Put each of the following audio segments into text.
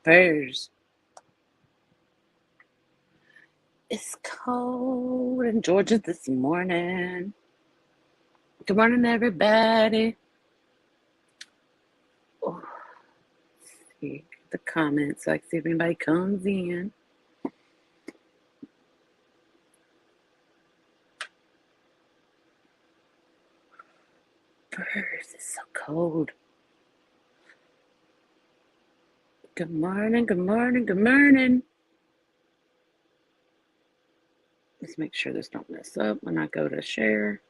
Birds. It's cold in Georgia this morning. Good morning, everybody. Oh, see the comments. Like, see if anybody comes in. Birds. It's so cold. Good morning. Good morning. Good morning. Let's make sure this don't mess up when I go to share.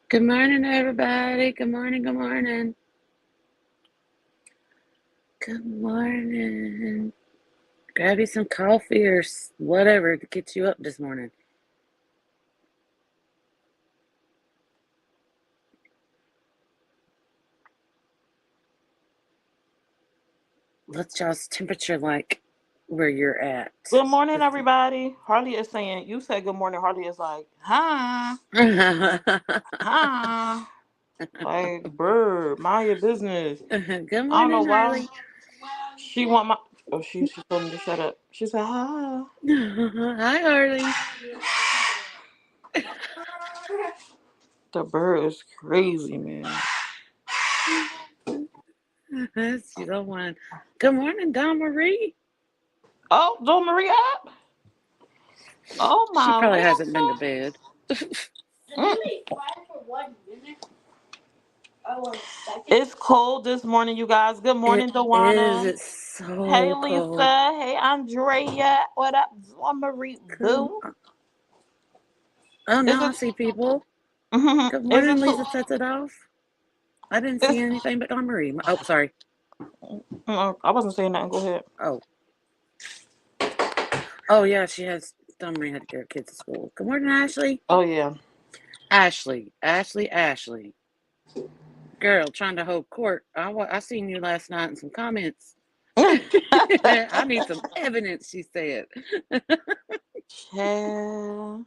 Good morning, everybody. Good morning. Good morning. Good morning. Grab you some coffee or whatever to get you up this morning. What's y'all's temperature like where you're at? Good morning, everybody. Harley is saying, you said good morning. Harley is like, huh? Huh? Like, bird, mind your business. Good I don't know morning, why. Harley. She want my, oh, she told me to shut up. She said, hi. Hi, Harley. The bird is crazy, man. You don't want. Good morning, Dawn Marie. Oh, Dawn Marie up? Oh, She my probably Lisa. hasn't been to bed. It's cold this morning, you guys. Good It morning, is. Dawana. It's Hey, so cold. Lisa. Hey, Andrea. What up, Dawn Marie? Good. Boo. Oh, Is now I it? see people. Good Is morning, it Lisa too? sets it off. I didn't see It's, anything but Dawn Marie. Oh, sorry. I wasn't saying nothing. Go ahead. Oh. Oh, yeah, she has. Dawn Marie had to get her kids to school. Good morning, Ashley. Oh, yeah. Ashley. Girl, trying to hold court. I seen you last night in some comments. I need some evidence, she said. Child.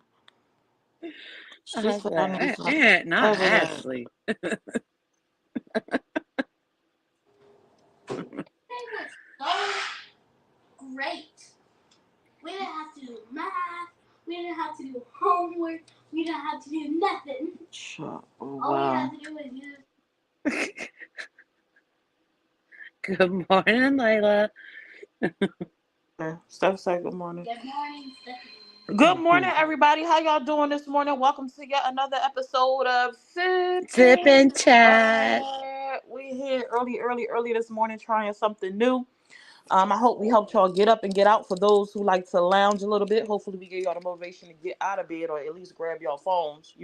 I She was said I need like, some not evidence. Ashley. They were so great. We didn't have to do math. We didn't have to do homework. We didn't have to do nothing. Oh, wow. All we had to do was use. Good morning, Layla. Steph said good morning. Good morning, Stephanie. Good morning, everybody. How y'all doing this morning? Welcome to yet another episode of Ssip. Sip and chat. We here early this morning trying something new. I hope we helped y'all get up and get out. For those who like to lounge a little bit, hopefully we give y'all the motivation to get out of bed or at least grab y'all phones,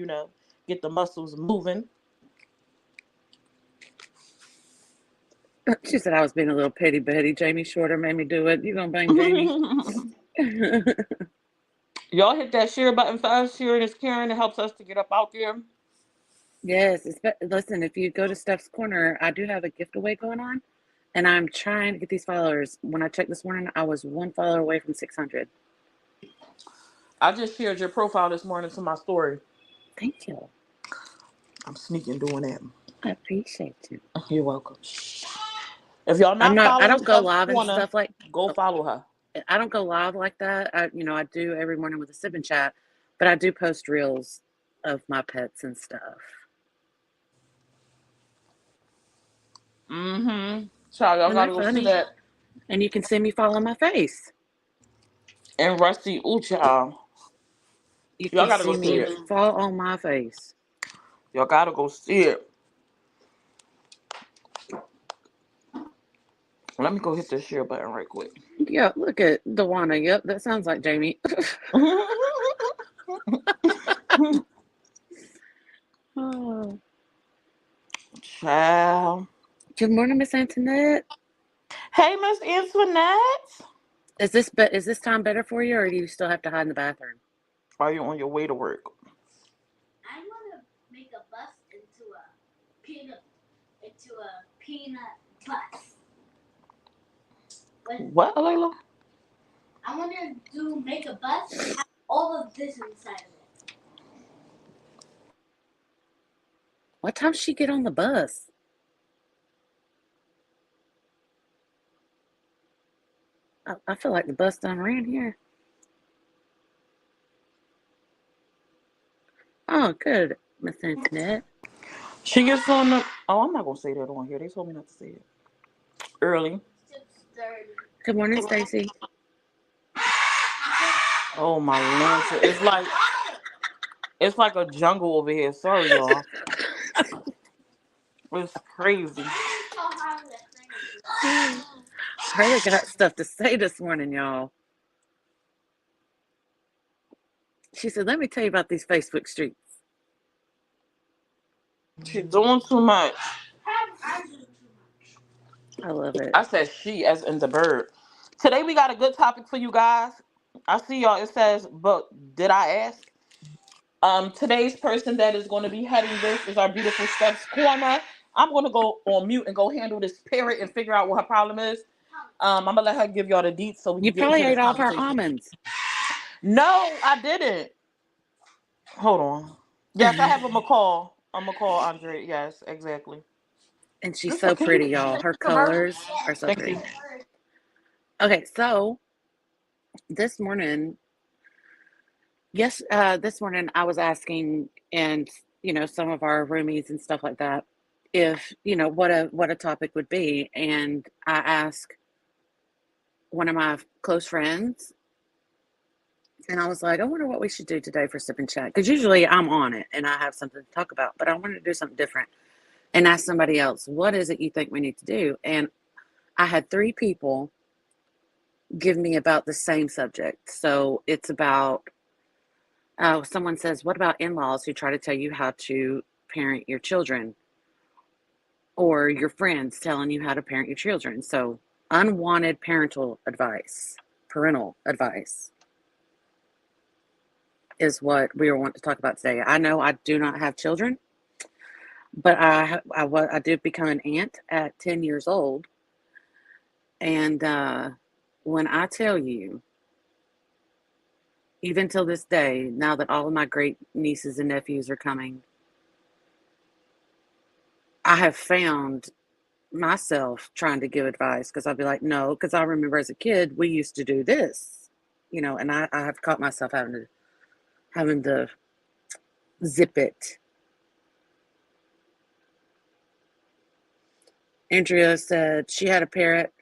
get the muscles moving. She said I was being a little petty Betty. Jamie Shorter made me do it. You gonna blame Jamie? Y'all hit that share button for us. Sharing is caring. It helps us to get up out there. Yes. Listen, if you go to Steph's Corner, I do have a giveaway going on, and I'm trying to get these followers. When I checked this morning, I was one follower away from 600. I just shared your profile this morning to my story. Thank you. I'm sneaking doing that. I appreciate you. You're welcome. If y'all I'm not not. I following don't go Steph's live and Corner, stuff like. go follow her. I don't go live like that. I do every morning with a sip and chat, but I do post reels of my pets and stuff. So y'all And they're gotta go see funny. that. And you can see me follow my face. And Rusty, ooh child. You Y'all can gotta go see see me it. fall on my face. Y'all gotta go see it. Let me go hit this share button right quick. Yeah, look at Dawana. Yep, that sounds like Jamie. Oh. Child. Good morning, Miss Antoinette. Hey, Miss Antoinette. Is this time better for you, or do you still have to hide in the bathroom? Are you on your way to work? I'm gonna make a bus and peanut bus. What, Layla? I want to make a bus and have all of this inside of it. What time she get on the bus? I feel like the bus done ran here. Oh, good, Miss Antoinette. She gets on the. Oh, I'm not gonna say that on here. They told me not to say it early. Good morning, Stacy. Oh my lord! It's like a jungle over here. Sorry, y'all. It's crazy. Harley got stuff to say this morning, y'all. She said, "Let me tell you about these Facebook streets." She's doing too much. I love it. I said she as in the bird. Today we got a good topic for you guys. I see y'all. It says, but did I ask? Today's person that is going to be heading this is our beautiful Steps Corner. I'm going to go on mute and go handle this parrot and figure out what her problem is. I'm gonna let her give y'all the deets so we You can get probably into this ate all of her conversation. almonds. No, I didn't. Hold on. Yes, I have a McCall. A McCall, Andre. Yes, exactly. And she's Just so, so can you pretty, can y'all. you Her convert? colors are so Thank you. pretty. Okay, so this morning, this morning I was asking, and some of our roomies and stuff like that, if what a topic would be, and I asked one of my close friends, and I was like, I wonder what we should do today for Sip and Chat, because usually I'm on it and I have something to talk about, but I wanted to do something different and ask somebody else, what is it you think we need to do? And I had three people give me about the same subject. So it's about someone says, what about in-laws who try to tell you how to parent your children, or your friends telling you how to parent your children? So unwanted parental advice is what we want to talk about today. I know I do not have children, but I did become an aunt at 10 years old. And when I tell you, even till this day, now that all of my great nieces and nephews are coming, I have found myself trying to give advice, because I'll be like, no, because I remember as a kid, we used to do this, and I have caught myself having to zip it. Andrea said she had a parrot,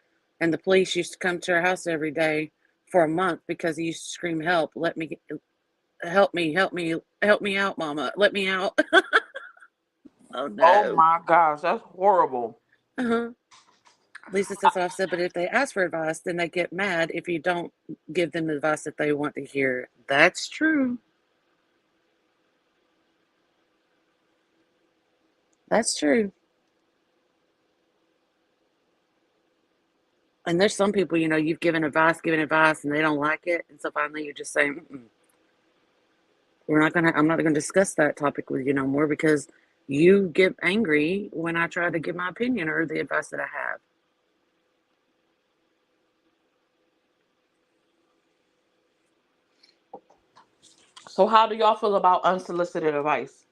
and the police used to come to her house every day for a month because he used to scream, "Help! Let me, help me, help me, help me out, Mama! Let me out!" Oh Oh no. my gosh, that's horrible. Uh-huh. Lisa says offset, but if they ask for advice, then they get mad if you don't give them the advice that they want to hear. That's true. That's true. And there's some people, you've given advice, and they don't like it, and so finally you just say, I'm not gonna discuss that topic with you no more, because you get angry when I try to give my opinion or the advice that I have. So, how do y'all feel about unsolicited advice?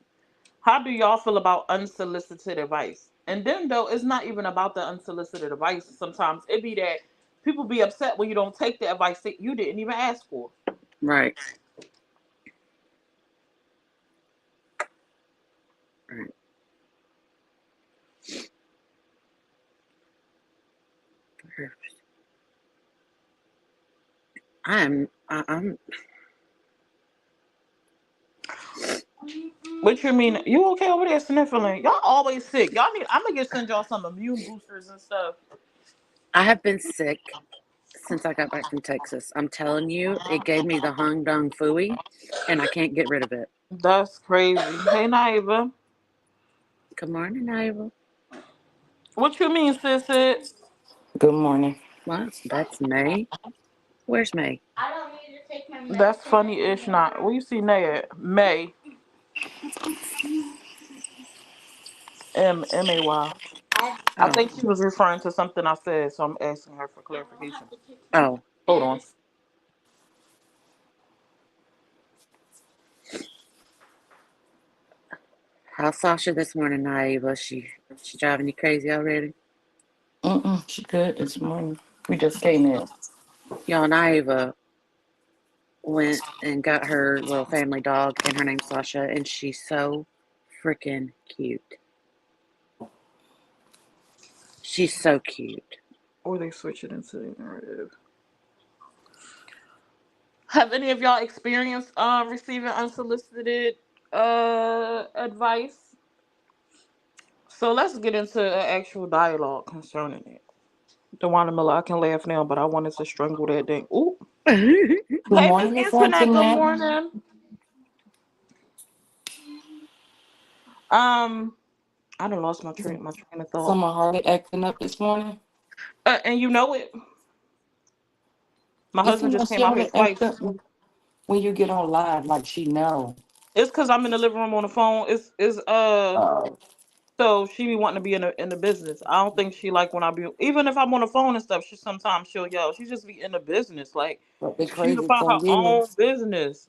How do y'all feel about unsolicited advice? And then, though, it's not even about the unsolicited advice. Sometimes it be that people be upset when you don't take the advice that you didn't even ask for. Right. Right. I'm What you mean? You okay over there sniffling? Y'all always sick. Y'all need. I'm gonna send y'all some immune boosters and stuff. I have been sick since I got back from Texas. I'm telling you, it gave me the hung dung fooey, and I can't get rid of it. That's crazy. Hey, Naiva. Good morning, Ivor. What you mean, sis? It? Good morning. What? That's May. Where's May? I don't need to take my That's medicine funny ish. anymore. Not. Where you see Nay at? May. May. I Oh, think she was referring to something I said, so I'm asking her for clarification. oh. Hold on. How's Sasha this morning, Naiva? She driving you crazy already? She good this morning. We just came in. Y'all, Naiva went and got her little family dog, and her name's Sasha, and she's so freaking cute. She's so cute. Or they switch it into the narrative. Have any of y'all experienced receiving unsolicited advice? So let's get into an actual dialogue concerning it. Dewana Miller, I can laugh now, but I wanted to strangle that thing. Ooh. Good Hey, Miss morning, Miss Internet, good Antoinette. morning. Um, I done lost my train of thought. Summer Harley acting up this morning. And you know it. My It husband seems just like she came out here only act twice. up when you get on live, like she know. It's because I'm in the living room on the phone. It's. Uh, So she be wanting to be in the business. I don't think she like when I be even if I'm on the phone and stuff. She sometimes she'll yell. She just be in the business. Like but the she need to crazy find her thing own is, business.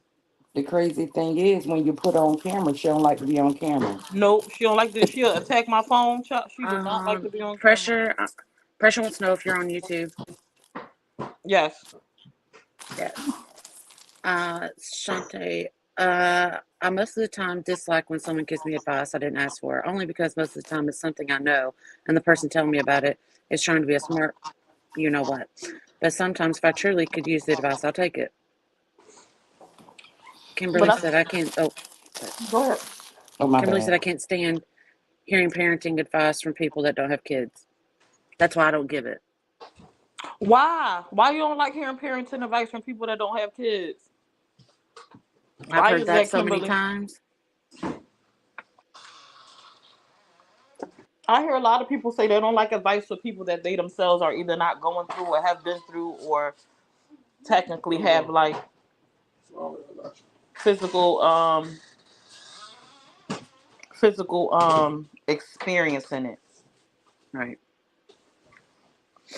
when you put her on camera, she don't like to be on camera. Nope, she don't like this. She'll attack my phone. She do not like to um, be on camera. pressure. Pressure wants to know if you're on YouTube. Yes. Yes. Shante. I most of the time dislike when someone gives me advice I didn't ask for, only because most of the time it's something I know, and the person telling me about it is trying to be a smart, you know what. But sometimes, if I truly could use the advice, I'll take it. But Kimberly I said I can't. Oh, sorry. go ahead. Oh my Kimberly said bad. I can't stand hearing parenting advice from people that don't have kids. That's why I don't give it. Why? Why you don't like hearing parenting advice from people that don't have kids? I've Why heard is that that, so many Kimberly? times. I hear a lot of people say they don't like advice for people that they themselves are either not going through or have been through or technically have like physical experience in it. Right.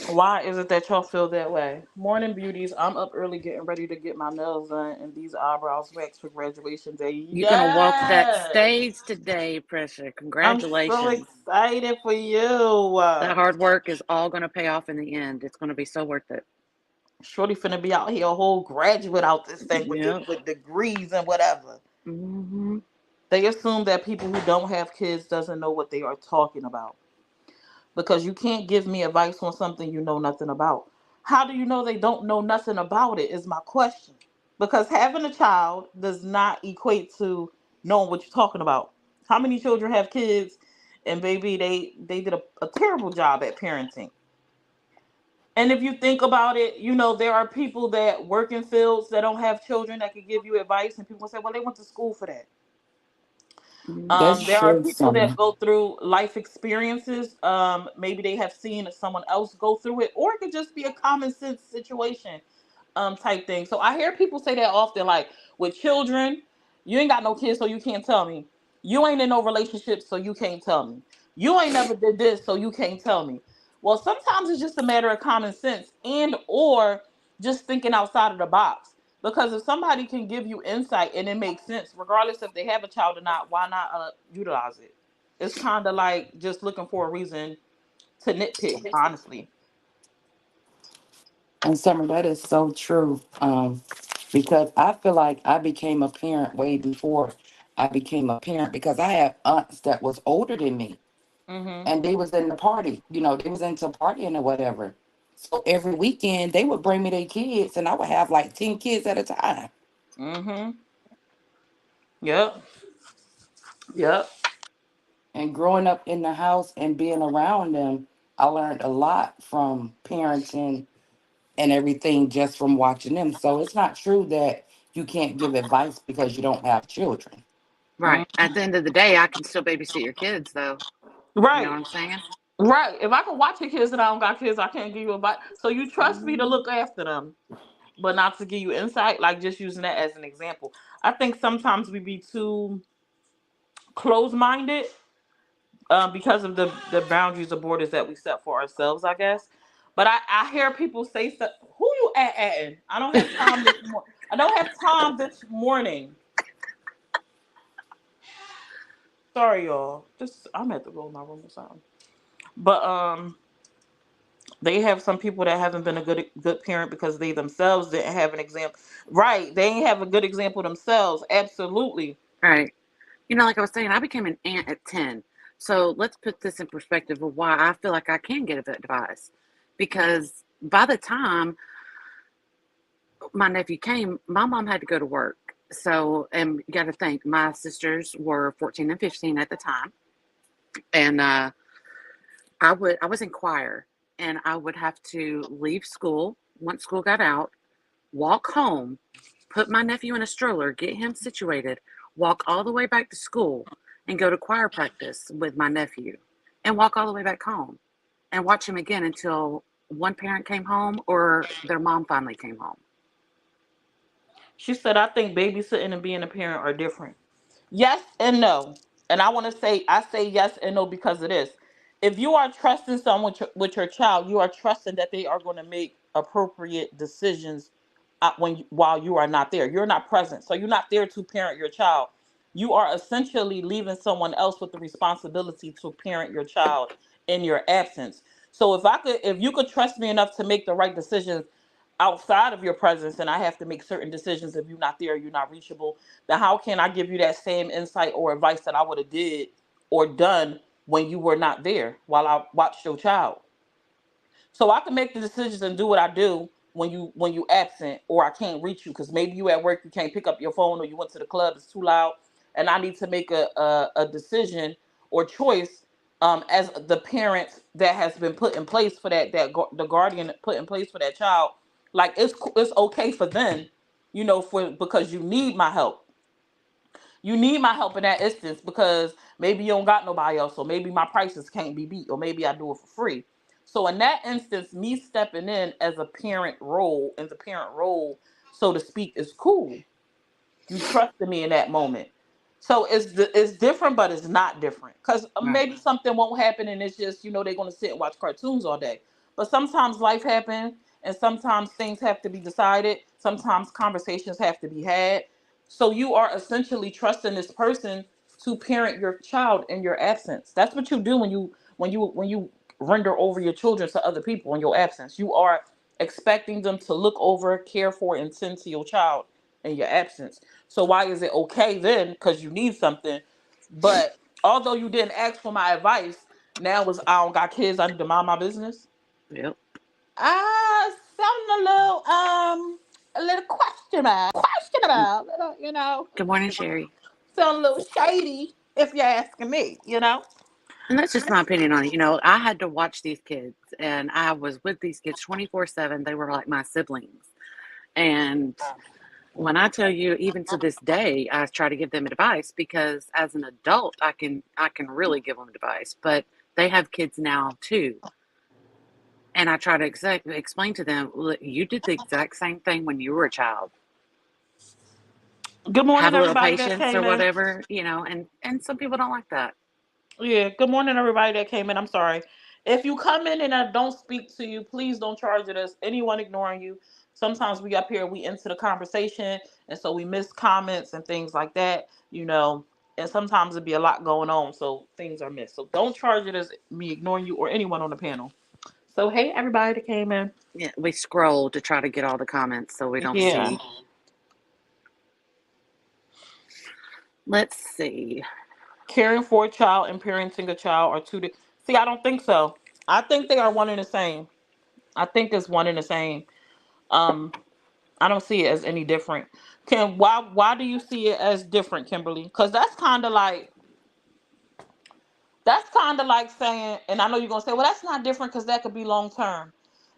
Why is it that y'all feel that way? Morning beauties, I'm up early getting ready to get my nails done and these eyebrows waxed for graduation day. You're gonna walk that Yes. stage today, Pressure. I'm so Congratulations. excited for you. That hard work is all gonna pay off in the end. It's gonna be so worth it. Shorty finna be out here a whole graduate out this thing Yep. with degrees and whatever. Hmm. They assume that people who don't have kids doesn't know what they are talking about. Because you can't give me advice on something you know nothing about. How do you know they don't know nothing about it is my question. Because having a child does not equate to knowing what you're talking about. How many children have kids and baby they did a terrible job at parenting. And if you think about it, there are people that work in fields that don't have children that can give you advice, and people say, well, they went to school for that. That's There are true, people that Summer. go through life experiences. Maybe they have seen someone else go through it, or it could just be a common sense situation type thing. So I hear people say that often, like with children, you ain't got no kids, so you can't tell me. You ain't in no relationship, so you can't tell me. You ain't never did this, so you can't tell me. Well, sometimes it's just a matter of common sense and or just thinking outside of the box. Because if somebody can give you insight and it makes sense, regardless if they have a child or not, why not utilize it? It's kind of like just looking for a reason to nitpick, honestly. And Summer, that is so true. Because I feel like I became a parent way before I became a parent because I have aunts that was older than me Mm-hmm. and they was in the party, they was into partying or whatever. So every weekend they would bring me their kids and I would have like 10 kids at a time. Mm-hmm. Yep. Yep. And growing up in the house and being around them, I learned a lot from parenting and everything just from watching them. So it's not true that you can't give advice because you don't have children. Mm. Right. At the end of the day, I can still babysit your kids, though. You know what Right. I'm saying? Right. If I can watch your kids and I don't got kids, I can't give you advice. So you trust me to Hmm. look after them, but not to give you insight, like just using that as an example. I think sometimes we be too close minded because of the boundaries of borders that we set for ourselves, I guess. But I hear people say stuff. Who you at? I don't have time this morning. I don't have time this morning. Sorry, y'all. This I'm at the go in my room or something. But they have some people that haven't been a good parent because they themselves didn't have an example. Right? They ain't have a good example themselves. Absolutely. Right. You know, like I was saying, I became an aunt at 10. So let's put this in perspective of why I feel like I can get advice. Because by the time my nephew came, my mom had to go to work. So, and you got to think, my sisters were 14 and 15 at the time. And I was in choir, and I would have to leave school once school got out, walk home, put my nephew in a stroller, get him situated, walk all the way back to school, and go to choir practice with my nephew, and walk all the way back home and watch him again until one parent came home or their mom finally came home. She said, I think babysitting and being a parent are different. Yes and no. And I want to say, I say yes and no because of this. If you are trusting someone with your child, you are trusting that they are going to make appropriate decisions while you are not there. You're not present. So you're not there to parent your child. You are essentially leaving someone else with the responsibility to parent your child in your absence. So if you could trust me enough to make the right decisions outside of your presence, and I have to make certain decisions if you're not there, you're not reachable, then how can I give you that same insight or advice that I would have did or done when you were not there while I watched your child? So I can make the decisions and do what I do when you absent or I can't reach you because maybe you at work, you can't pick up your phone, or you went to the club, it's too loud, and I need to make a decision or choice as the parent that has been put in place for the guardian put in place for that child. Like it's okay for them, for because you need my help. You need my help in that instance because maybe you don't got nobody else, or maybe my prices can't be beat, or maybe I do it for free. So in that instance, me stepping in as a parent role, so to speak, is cool. You trusted me in that moment. So it's different, but it's not different because Right. maybe something won't happen, and it's just they're gonna sit and watch cartoons all day. But sometimes life happens, and sometimes things have to be decided. Sometimes conversations have to be had. So you are essentially trusting this person to parent your child in your absence. That's what you do when you render over your children to other people in your absence. You are expecting them to look over, care for, and tend to your child in your absence. So why is it okay then? Because you need something. But although you didn't ask for my advice, now is I don't got kids, I need to mind my business. Yep. Sounding a little question about, Good morning, Sherry. sound a little shady if you're asking me. And that's just my opinion on it. You know, I had to watch these kids, and I was with these kids 24/7. They were like my siblings. And when I tell you, even to this day, I try to give them advice because as an adult, I can really give them advice. But they have kids now too, and I try to explain to them, "Look, you did the exact same thing when you were a child. Good morning, Have a little everybody that patience or came in. whatever, you know." And some people don't like that. Yeah, good morning, everybody that came in. I'm sorry. If you come in and I don't speak to you, please don't charge it as anyone ignoring you. Sometimes we up here, we into the conversation, and so we miss comments and things like that. And sometimes it'd be a lot going on, so things are missed. So don't charge it as me ignoring you or anyone on the panel. So hey, everybody that came in. Yeah, we scroll to try to get all the comments so we don't Yeah, see. Let's see. caring for a child and parenting a child are See, I don't think so. I think they are one and the same. I think it's one and the same. Um, I don't see it as any different. Why do you see it as different, Kimberly? Because that's kind of like saying, and I know you're gonna say, well, that's not different because that could be long term.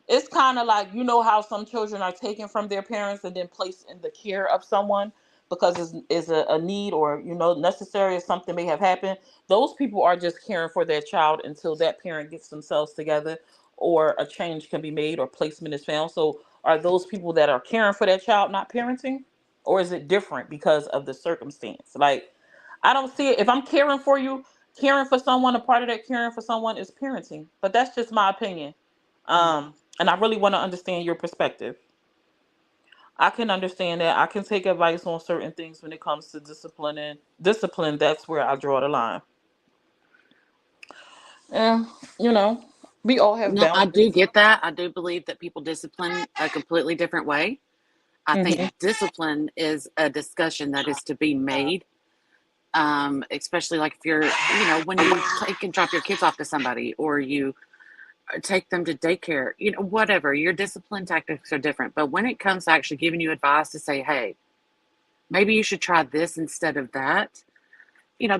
It's kind of like how some children are taken from their parents and then placed in the care of someone because is a need or necessary or something may have happened. Those people are just caring for their child until that parent gets themselves together or a change can be made or placement is found. So are those people that are caring for that child not parenting, or is it different because of the circumstance? Like, I don't see it. If I'm caring for you, Caring for someone, a part of that caring for someone is parenting. But that's just my opinion. And I really want to understand your perspective. I can understand that. I can take advice on certain things when it comes to discipline, and discipline, that's where I draw the line. And, you know, we all have No, I do boundaries. get that. I do believe that people discipline a completely different way. I think Hmm. discipline is a discussion that is to be made, especially like if you're, when you take and drop your kids off to somebody or you take them to daycare, whatever, your discipline tactics are different. But when it comes to actually giving you advice to say, hey, maybe you should try this instead of that,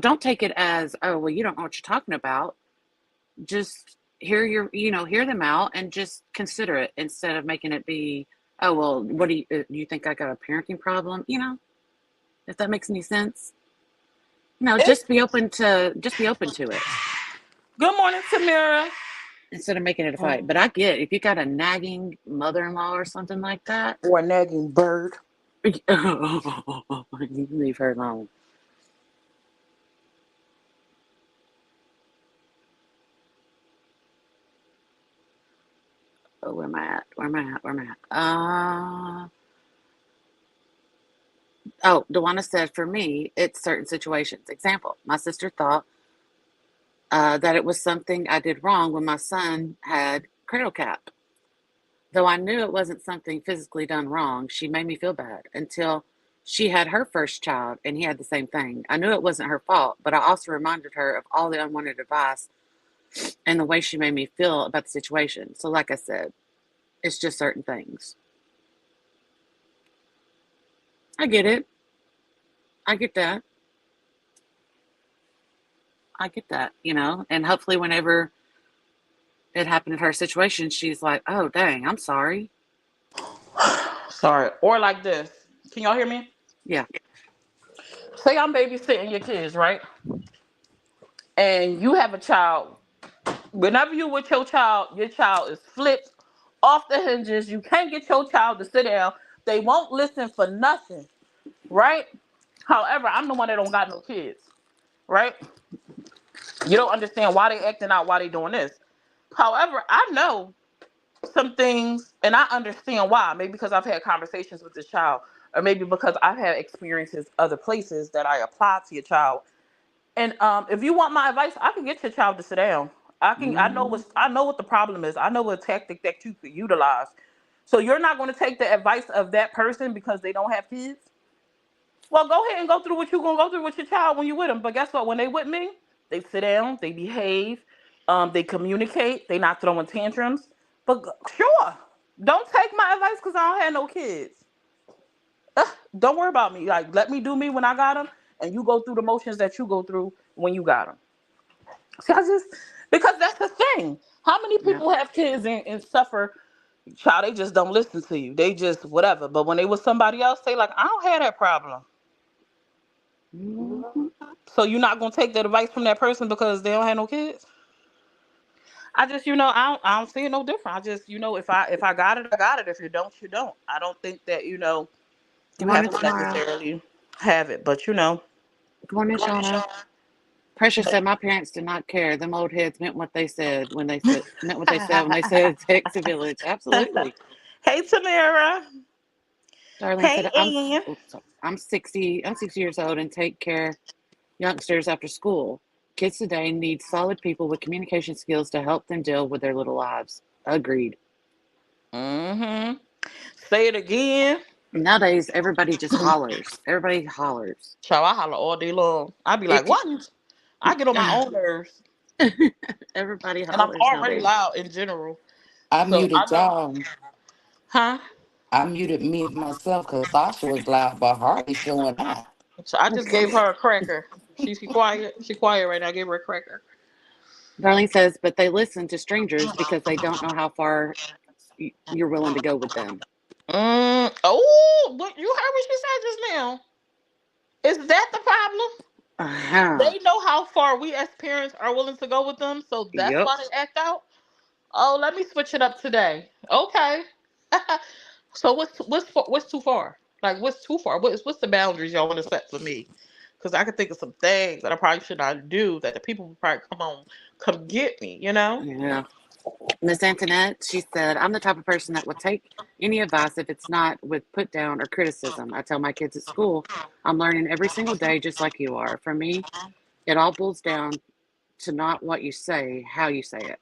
don't take it as, oh, well, you don't know what you're talking about. Just hear them out and just consider it instead of making it be, oh, well, what do you think I got a parenting problem? If that makes any sense. No, It, just be open to it good morning, Tamara. instead of making it a fight. But I get if you got a nagging mother-in-law or something like that, Or a nagging bird. you leave her alone. Oh, where am I at? Where am I at? Where am I at? Oh, Dewana said for me, it's certain situations. Example, my sister thought that it was something I did wrong when my son had cradle cap. Though I knew it wasn't something physically done wrong, she made me feel bad until she had her first child and he had the same thing. I knew it wasn't her fault, but I also reminded her of all the unwanted advice and the way she made me feel about the situation. So, like I said, it's just certain things. I get it. I get that. I get that, and hopefully, whenever it happened in her situation, she's like, oh, dang, I'm sorry. Sorry. Or like this. Can y'all hear me? Yeah. Say I'm babysitting your kids, right? And you have a child. Whenever you with your child is flipped off the hinges. You can't get your child to sit down. They won't listen for nothing, right? However, I'm the one that don't got no kids, right? You don't understand why they acting out, why they doing this. However, I know some things and I understand why. Maybe because I've had conversations with the child, or maybe because I've had experiences other places that I apply to your child. And if you want my advice, I can get your child to sit down. Mm-hmm. I know what the problem is. I know what tactic that you could utilize. So you're not going to take the advice of that person because they don't have kids. Well, go ahead and go through what you're gonna go through with your child when you're with them. But guess what? When they with me, they sit down, they behave, they communicate, they not throwing tantrums. But sure, don't take my advice because I don't have no kids. Don't worry about me. Like, let me do me when I got them, and you go through the motions that you go through when you got them. See, I just because that's the thing. How many Yeah. people have kids and suffer? Child, they just don't listen to you. They just whatever. But when they with somebody else, they like, I don't have that problem. Mm-hmm. So you're not gonna take that advice from that person because they don't have no kids. I just, I don't see it no different. I just, if I got it, I got it. If you don't, you don't. I don't think that Good you morning, have to Tamara. necessarily have it, but Good morning, Shauna. Precious said my parents did not care. Them old heads meant what they said when they said meant what they said when they said text a village. Absolutely. Hey Tamara. Darlene Hey said Ann. I'm 60. I'm 60 years old and take care youngsters after school. Kids today need solid people with communication skills to help them deal with their little lives. Agreed. Mm-hmm. Say it again. Nowadays, everybody just hollers. Everybody hollers. Child, I holler all day long. I be like, It can, what? I get on my own nerves. everybody And I'm hollers already nowadays. loud in general. I So I muted know. y'all. Huh? I muted me myself because Sasha was loud, but Hardy showing out. So I just gave her a cracker. She quiet. She quiet right now. I gave her a cracker. Darlene says, but they listen to strangers because they don't know how far you're willing to go with them. Oh, but you heard what she said just now. Is that the problem? Uh-huh. They know how far we as parents are willing to go with them, so that's Yep. why they act out. Oh, let me switch it up today. Okay. So what's too far? Like what's too far? What's the boundaries y'all want to set for me? because I could think of some things that I probably should not do that the people would probably come get me, you know? Yeah. Miss Antoinette, she said, I'm the type of person that would take any advice if it's not with put down or criticism. I tell my kids at school, I'm learning every single day just like you are. For me, it all boils down to not what you say, how you say it.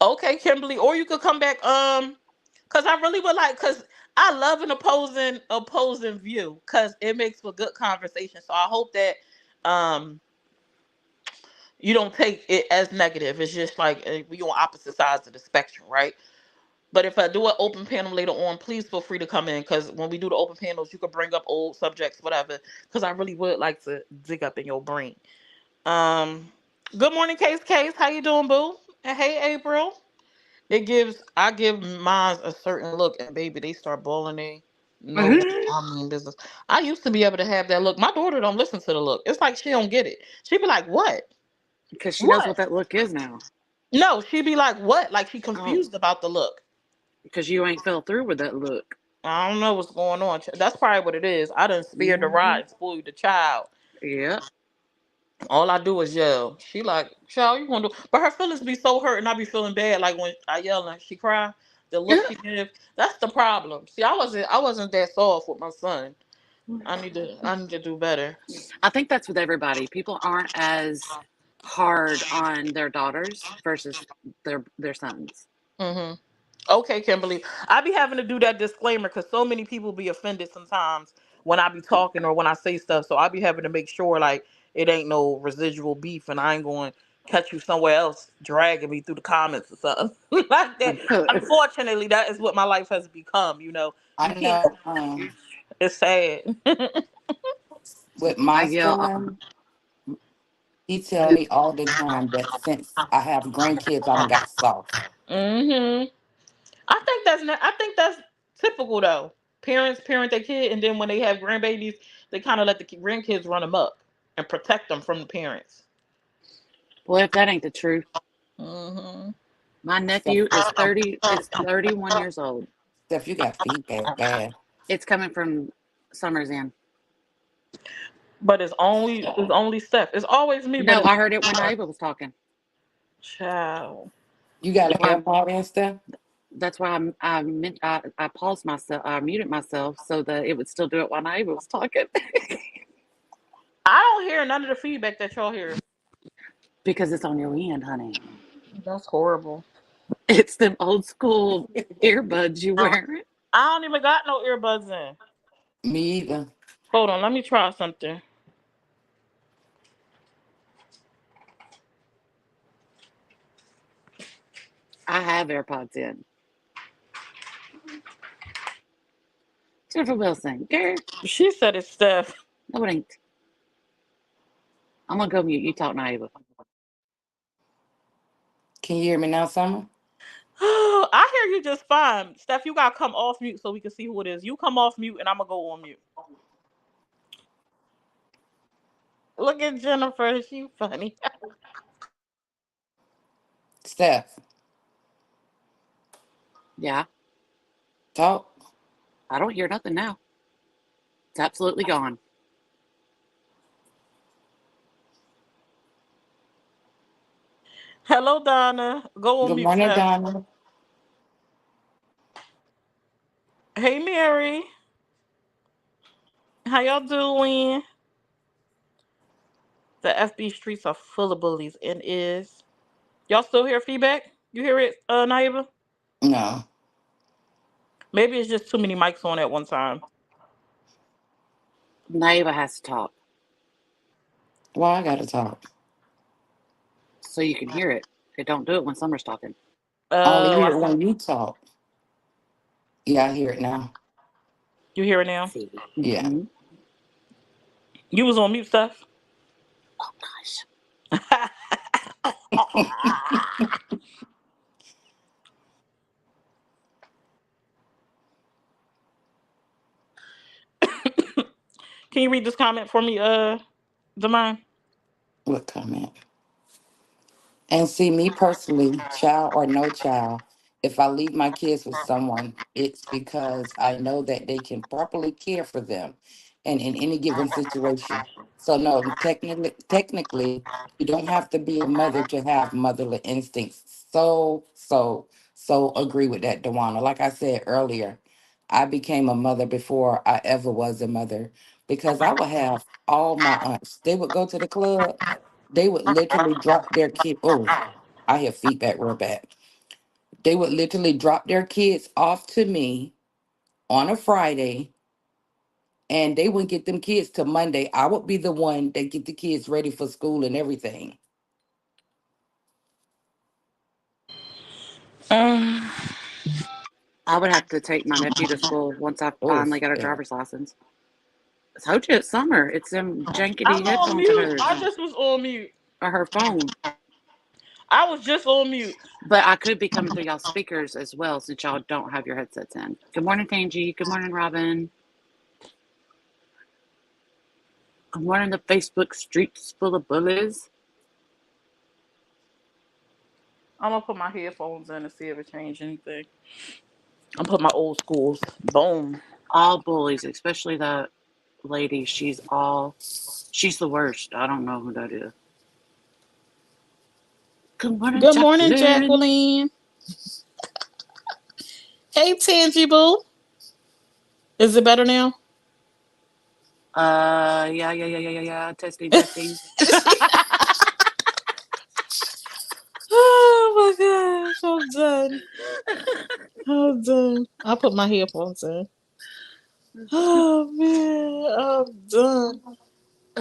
Okay, Kimberly, or you could come back, because I really would like, because I love an opposing view, because it makes for good conversation. So I hope that um you don't take it as negative. It's just like we on opposite sides of the spectrum, right? But if I do an open panel later on, please feel free to come in, because when we do the open panels, you can bring up old subjects, whatever. Because I really would like to dig up in your brain. Um, Good morning, Case. How you doing, boo? And hey, April. I give mine a certain look, and baby, they start bawling. They no, I mean business. I used to be able to have that look. My daughter don't listen to the look. It's like she don't get it. She be like, "What? Because she knows What?" what that look is now. No, she be like, "What?" Like she Oh, confused about the look. because you ain't fell through with that look. I don't know what's going on. That's probably what it is. I done spared the Hmm. ride and spoiled the child. Yep. All I do is yell. She like, child, you gonna do? But her feelings be so hurt, and I be feeling bad. Like when I yell and she cry, the look she give. That's the problem. See, I wasn't that soft with my son. I need to do better. I think that's with everybody. People aren't as hard on their daughters versus their sons. Hmm. Okay, Kimberly. I be having to do that disclaimer because so many people be offended sometimes when I be talking or when I say stuff. So I be having to make sure like it ain't no residual beef, and I ain't going to catch you somewhere else dragging me through the comments or something like that. Unfortunately, that is what my life has become. I You can't. know It's sad. with I my yell. son, he tell me all the time that since I have grandkids, I don't got soft. Hmm. I think that's typical though. Parents parent their kid, and then when they have grandbabies, they kind of let the grandkids run them up and protect them from the parents. Well, if that ain't the truth, Hmm. my Steph, nephew is 31 years old. Steph, you got feedback bad. It's coming from Summers Inn. But it's only Steph. It's always me, but No, it's I heard it when Ava was talking. child. You got That's an why AirPod in, Steph? I paused myself. I muted myself so that it would still do it while Ava was talking. I don't hear none of the feedback that y'all hear. Because it's on your end, honey. That's horrible. It's them old school earbuds you wearing. I don't even got no earbuds in. Me either. Hold on, let me try something. I have AirPods in. Jennifer Wilson, girl. She said it's Steph. No, it ain't. I'm gonna go mute. You talk, Naiva. Can you hear me now, Summer? I hear you just fine. Steph, you gotta come off mute so we can see who it is. You come off mute and I'm gonna go on mute. Look at Jennifer, she funny. Steph, Yeah, talk. I don't hear nothing now. It's absolutely gone. Hello, Donna. Go on Good mute, morning, Steph. Donna. Hey, Mary. How y'all doing? The FB streets are full of bullies and is. Y'all still hear feedback? You hear it, Naiva? No. Maybe it's just too many mics on at one time. Naiva has to talk Why I gotta talk? so you can hear it. It don't do it when Summer's talking. I only Oh, hear I it see. when you talk. Yeah, I hear it now. You hear it now? See. Yeah. You was on mute, Steph? Oh gosh. Can you read this comment for me, Demine? What comment? And see, me personally, child or no child, if I leave my kids with someone, it's because I know that they can properly care for them. and in any given situation. So no, technically, you don't have to be a mother to have motherly instincts. So agree with that, Dewana. Like I said earlier, I became a mother before I ever was a mother because I would have all my aunts. They would go to the club. They would literally drop their kid. Oh, I have feedback real bad. They would literally drop their kids off to me on a Friday, and they wouldn't get them kids till Monday. I would be the one that get the kids ready for school and everything. Um, I would have to take my nephew to school once I Oh, finally got a yeah. driver's license. I told you it's summer. It's them I'm jankety on headphones of mute. hers I just was on mute. or her phone. I was just on mute. But I could be coming through y'all speakers as well since y'all don't have your headsets in. Good morning, Tangi. Good morning, Robin. Good morning, the Facebook streets full of bullies. I'm gonna put my headphones in and see if it changed anything. I'm put my old schools. Boom. All bullies, especially that lady. She's the worst. I don't know who that is. Good morning, Good morning, Jacqueline. Jacqueline. Hey, Tangible. Is it better now? Yeah. Testing, testing. Oh my gosh, I'm done. I'm done. I'll put my headphones in. Oh man, I'm done.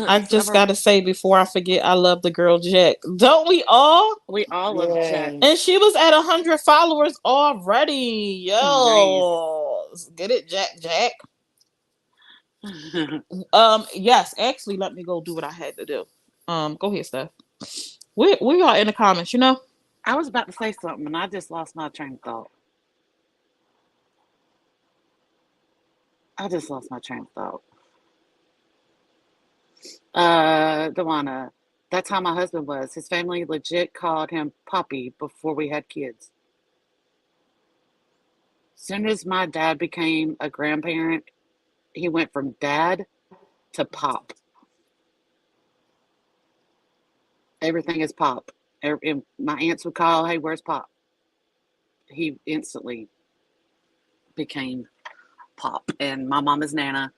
I just Summer, gotta say before I forget, I love the girl Jack. Don't we all? we all love Jack. And Yes. she was at 100 followers already. Nice. Yo, get it, Jack, Jack. Yes. Actually, let me go do what I had to do. Go ahead, Steph. We are in the comments. You know. I was about to say something and I just lost my train of thought. I just lost my train of thought. Dewana, that's how my husband was. His family legit called him Poppy before we had kids. Soon as my dad became a grandparent, he went from dad to Pop. Everything is Pop. My aunts would call, "Hey, where's Pop?" He instantly became Pop. And my mom is Nana.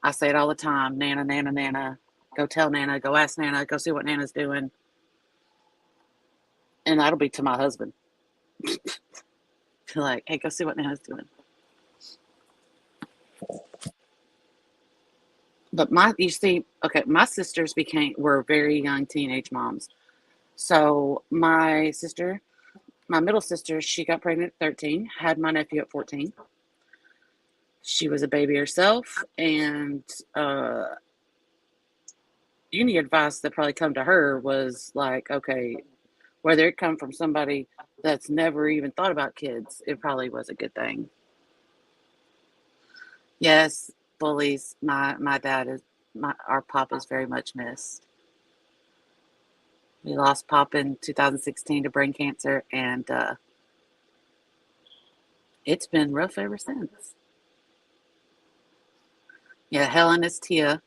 I say it all the time: Nana, Nana, Nana. Go tell Nana. Go ask Nana. Go see what Nana's doing. And that'll be to my husband. Like, hey, go see what Nana's doing. But you see, okay, my sisters were very young teenage moms. So my middle sister, she got pregnant at 13, had my nephew at 14. She was a baby herself, and uh, any advice that probably come to her was like, okay, whether it come from somebody that's never even thought about kids, it probably was a good thing. Yes, bullies. My dad is our pop is very much missed. We lost Pop in 2016 to brain cancer, and it's been rough ever since. Yeah, Helen is Tia.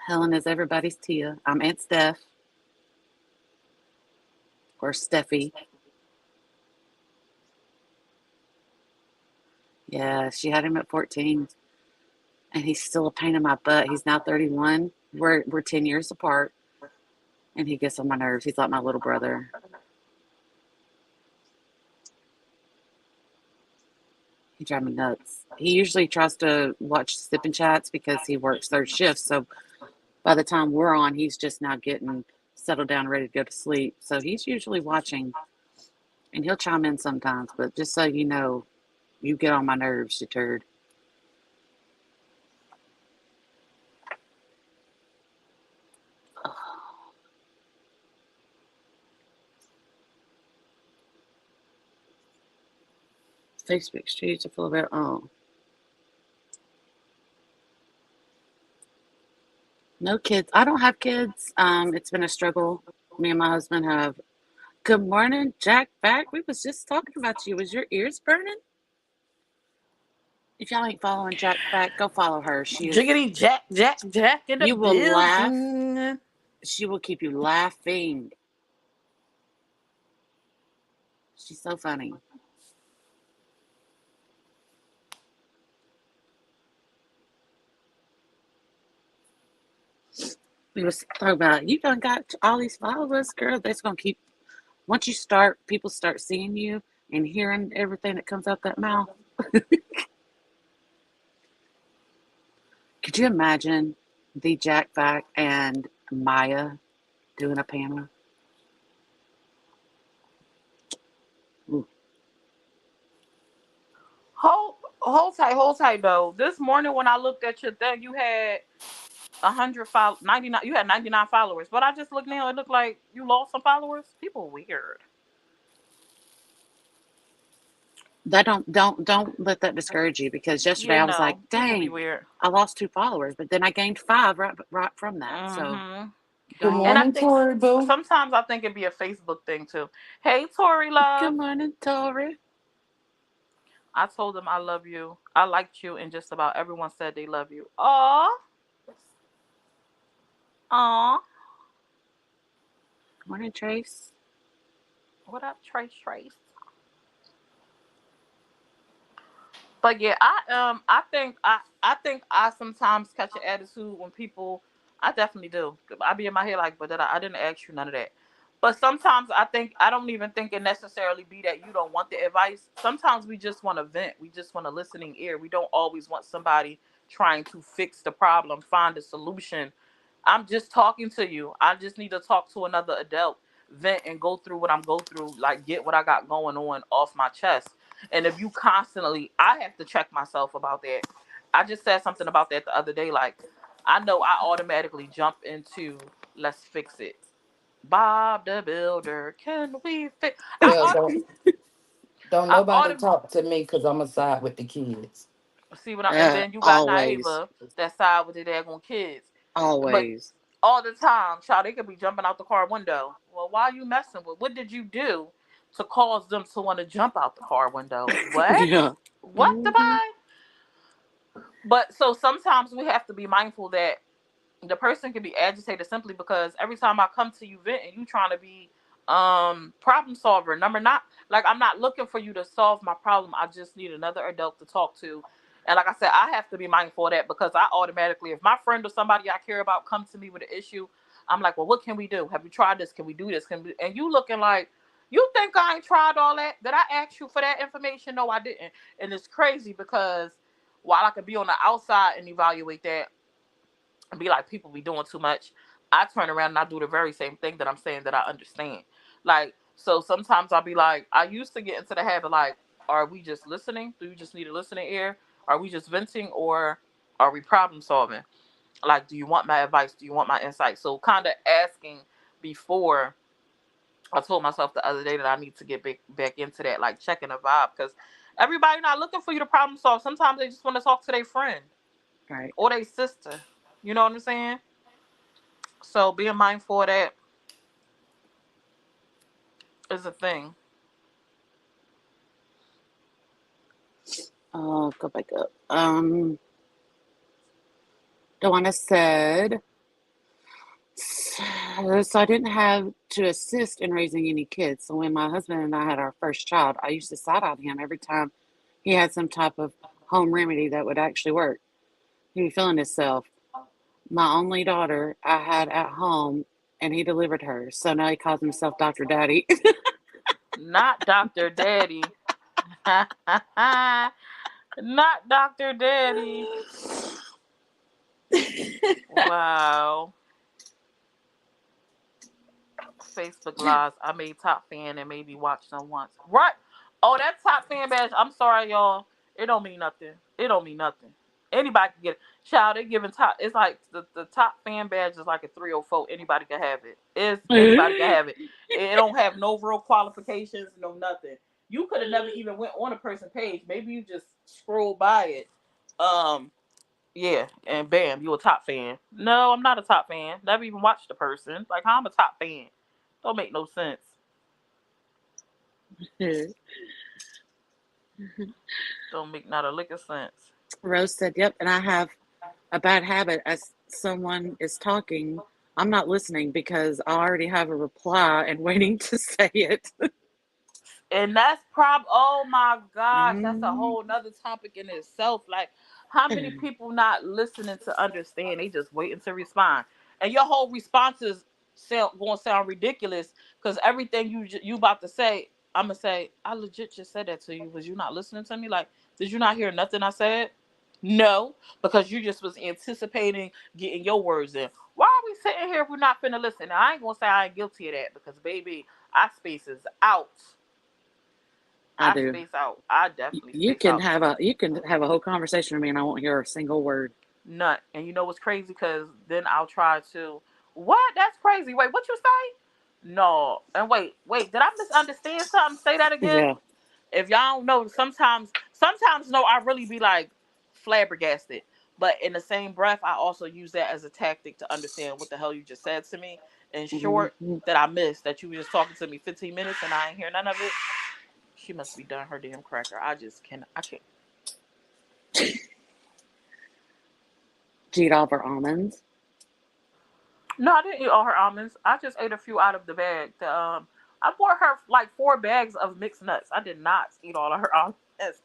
Helen is everybody's Tia. I'm Aunt Steph, or Steffi. Yeah, she had him at 14, and he's still a pain in my butt. He's now 31. We're 10 years apart, and he gets on my nerves. He's like my little brother. He drives me nuts. He usually tries to watch Ssip and chats because he works third shift. So by the time we're on, he's just now getting settled down, ready to go to sleep. So he's usually watching, and he'll chime in sometimes. But just so you know, you get on my nerves, you turd. Facebook streets are full of it. Oh, no kids. I don't have kids. It's been a struggle. Me and my husband have. Good morning, Jack. Back. We was just talking about you. Was your ears burning? If y'all ain't following Jack back, go follow her. She is. Jiggity Jack, Jack, Jack in the You will laugh. building. She will keep you laughing. She's so funny. We was talking about you done got all these followers, girl. That's gonna keep. Once you start, people start seeing you and hearing everything that comes out that mouth. Could you imagine the Jack Vac and Maya doing a panel? Ooh, Hold tight though. This morning when I looked at your thing, you had 99. You had 99 followers, but I just looked now. It looked like you lost some followers. People weird. that don't let that discourage you because yesterday You I was like, know, people be dang, weird. I lost 2 followers, but then I gained 5 right from that. So Mm-hmm. Good And I don't. morning, think Tori Boo. sometimes I think it'd be a Facebook thing too. Hey, Tori, Good love. morning, Tori. I told them I love you. I liked you, and just about everyone said they love you. Aw, aw. Good morning, Trace. What up, Trace? Trace. But yeah, I think I sometimes catch an attitude when people. I definitely do. I be in my head like, but I didn't ask you none of that. But sometimes I don't even think it necessarily be that you don't want the advice. Sometimes we just want to vent. We just want a listening ear. We don't always want somebody trying to fix the problem, find a solution. I'm just talking to you. I just need to talk to another adult, vent and go through what I'm go through, like get what I got going on off my chest. And if you constantly, I have to check myself about that. I just said something about that the other day. Like, I know I automatically jump into let's fix it. Bob the Builder, can we fix? Well, don't I nobody autom- talk to me because I'm a side with the kids. see what I and then you got Always, Naiva that side with the daggone kids. But always. all the time, child, they could be jumping out the car window. Well, why are you messing with? What did you do to cause them to want to jump out the car window? What? Yeah. What the Hmm. buy? But so sometimes we have to be mindful that the person can be agitated simply because every time I come to you venting, you trying to be problem solver. Number not like I'm not looking for you to solve my problem. I just need another adult to talk to. And like I said, I have to be mindful of that because I automatically, if my friend or somebody I care about comes to me with an issue, I'm like, well, what can we do? Have you tried this? Can we do this? Can we? And you looking like, you think I ain't tried all that? Did I ask you for that information? No, I didn't. And it's crazy because while I could be on the outside and evaluate that, and be like people be doing too much, I turn around and I do the very same thing that I'm saying that I understand. Like, so sometimes I'll be like, I used to get into the habit like, are we just listening? Do you just need a listening ear? Are we just venting, or are we problem solving? Like, do you want my advice? Do you want my insight? So kind of asking before. I told myself the other day that I need to get back into that, like checking the vibe, because everybody not looking for you to problem solve. Sometimes they just want to talk to their friend Right. or their sister. You know what I'm saying? So being mindful of that is a thing. Go back up. Dewana said, so I didn't have to assist in raising any kids. So when my husband and I had our first child, I used to side on him every time he had some type of home remedy that would actually work. He was feeling himself. My only daughter I had at home, and he delivered her. So now he calls himself Dr. Daddy. Not Dr. Daddy. Not Dr. Daddy. Wow. Facebook Lives. I made top fan and maybe watched them once. Right. Oh, that top fan badge. I'm sorry, y'all. It don't mean nothing. It don't mean nothing. Anybody can get it. Child, they giving top. It's like the top fan badge is like a 304. Anybody can have it. It's anybody can have it. It don't have no real qualifications, no nothing. You could have never even went on a person page. Maybe you just scrolled by it. Um, yeah, and bam, you a top fan. No, I'm not a top fan. Never even watched the person. Like, how I'm a top fan? Don't make no sense. Don't make not a lick of sense. Rose said, "Yep," and I have a bad habit as someone is talking. I'm not listening because I already have a reply and waiting to say it. And that's oh my gosh, that's a Mm. whole nother topic in itself. Like, how many people not listening to understand? They just waiting to respond. And your whole responses gonna sound ridiculous because everything you about to say, I'm gonna say, I legit just said that to you. Was you not listening to me? Like, did you not hear nothing I said? No, because you just was anticipating getting your words in. Why are we sitting here if we're not finna listen? Now, I ain't gonna say I ain't guilty of that because baby, I spaces out. I I do. space out. I definitely You space can out. have a whole conversation with me, and I won't hear a single word. Nut. And you know what's crazy? Because then I'll try to. What? That's crazy. Wait, what you say? No. And wait. Did I misunderstand something? Say that again. Yeah, If y'all don't know, sometimes no, I really be like flabbergasted. But in the same breath, I also use that as a tactic to understand what the hell you just said to me. In short, hmm that I missed that you were just talking to me 15 minutes and I ain't hear none of it. She must be done her damn cracker. I just can't. I can't. eat all of our almonds. No, I didn't eat all her almonds. I just ate a few out of the bag. I bought her like 4 bags of mixed nuts. I did not eat all of her almonds.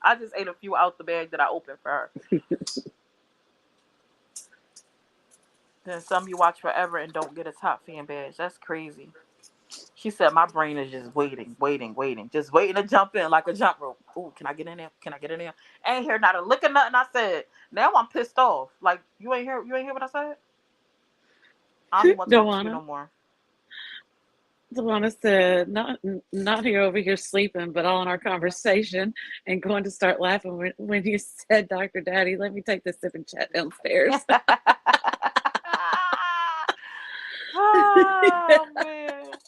I just ate a few out the bag that I opened for her. Then some you watch forever and don't get a top fan badge. That's crazy. She said my brain is just waiting, just waiting to jump in like a jump rope. Ooh, can I get in there? Can I get in there? Ain't hear not a lick of nothing I said. Now I'm pissed off. Like you ain't hear what I said? I don't even want to talk to you Dewana, no more. Dewana said, not here over here sleeping, but all in our conversation, and going to start laughing when you said, Dr. Daddy, let me take this sip and chat downstairs. Oh man.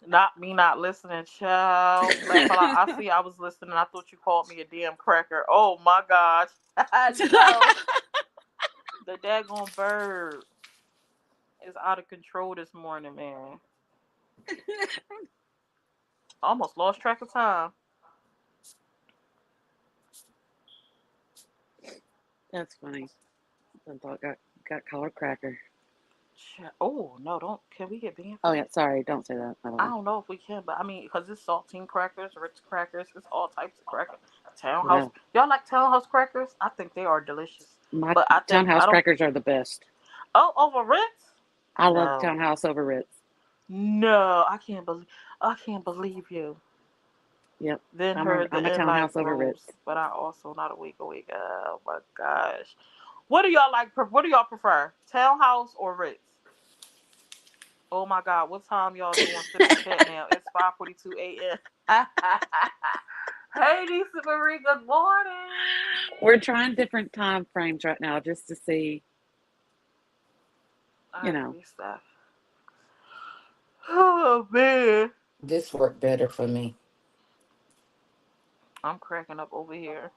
Not me not listening, child. Laugh a lot. I see I was listening. I thought you called me a damn cracker. Oh my gosh. No. The daggone bird is out of control this morning, man. Almost lost track of time. That's funny. I thought got called cracker. Oh no, don't. Can we get banned for Oh yeah, that? sorry, don't say that. I don't I know. don't know if we can, but I mean, because it's saltine crackers, Ritz crackers, it's all types of crackers. Townhouse, Yeah, y'all like Townhouse crackers? I think they are delicious. my But I think I townhouse don't. crackers are the best. Oh, over Ritz? I love No, townhouse over Ritz. no, I can't believe you. Yep, Then heard I'm the a end like townhouse over grows, Ritz. but I also not awake. Oh my gosh, what do y'all like? What do y'all prefer, Townhouse or Ritz? Oh my God, what time y'all doing sip and chat now? It's 5:42 a.m. Hey, Lisa Marie, good We're morning. trying different time frames right now just to see, you I know. agree, Steph. Oh man, This worked better for me. I'm cracking up over here.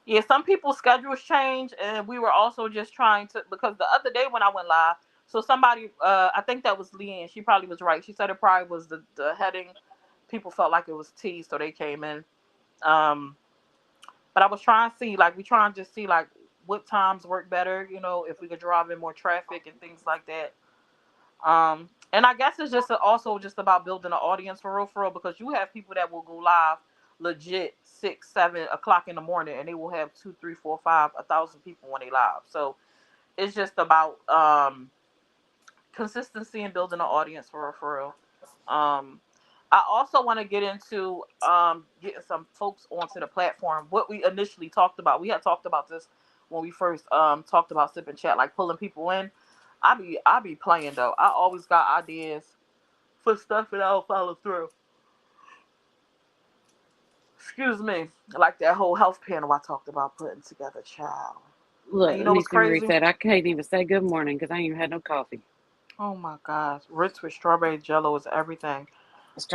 Yeah, some people's schedules change, and we were also just trying to because the other day when I went live, so somebody, I think that was Leanne. She probably was right. She said it probably was the heading. People felt like it was T, so they came in. Um, but I was trying to see, like, we trying to just see like what times work better. If we could drive in more traffic and things like that. And I guess it's just also just about building an audience for real, because you have people that will go live legit 6, 7 o'clock in the morning, and they will have two, three, four, five, 1,000 people when they live. So it's just about consistency and building an audience for real. Um, I also want to get into getting some folks onto the platform. What we initially talked about, we had talked about this when we first talked about Sip and Chat, like pulling people in. I be playing though. I always got ideas for stuff and I'll follow through. Excuse me, like that whole health panel I talked about putting together, child. And you Look, know what's Nisi Marie crazy? said, I can't even say good morning because I ain't even had no coffee. Oh my gosh, Ritz with strawberry jello is everything.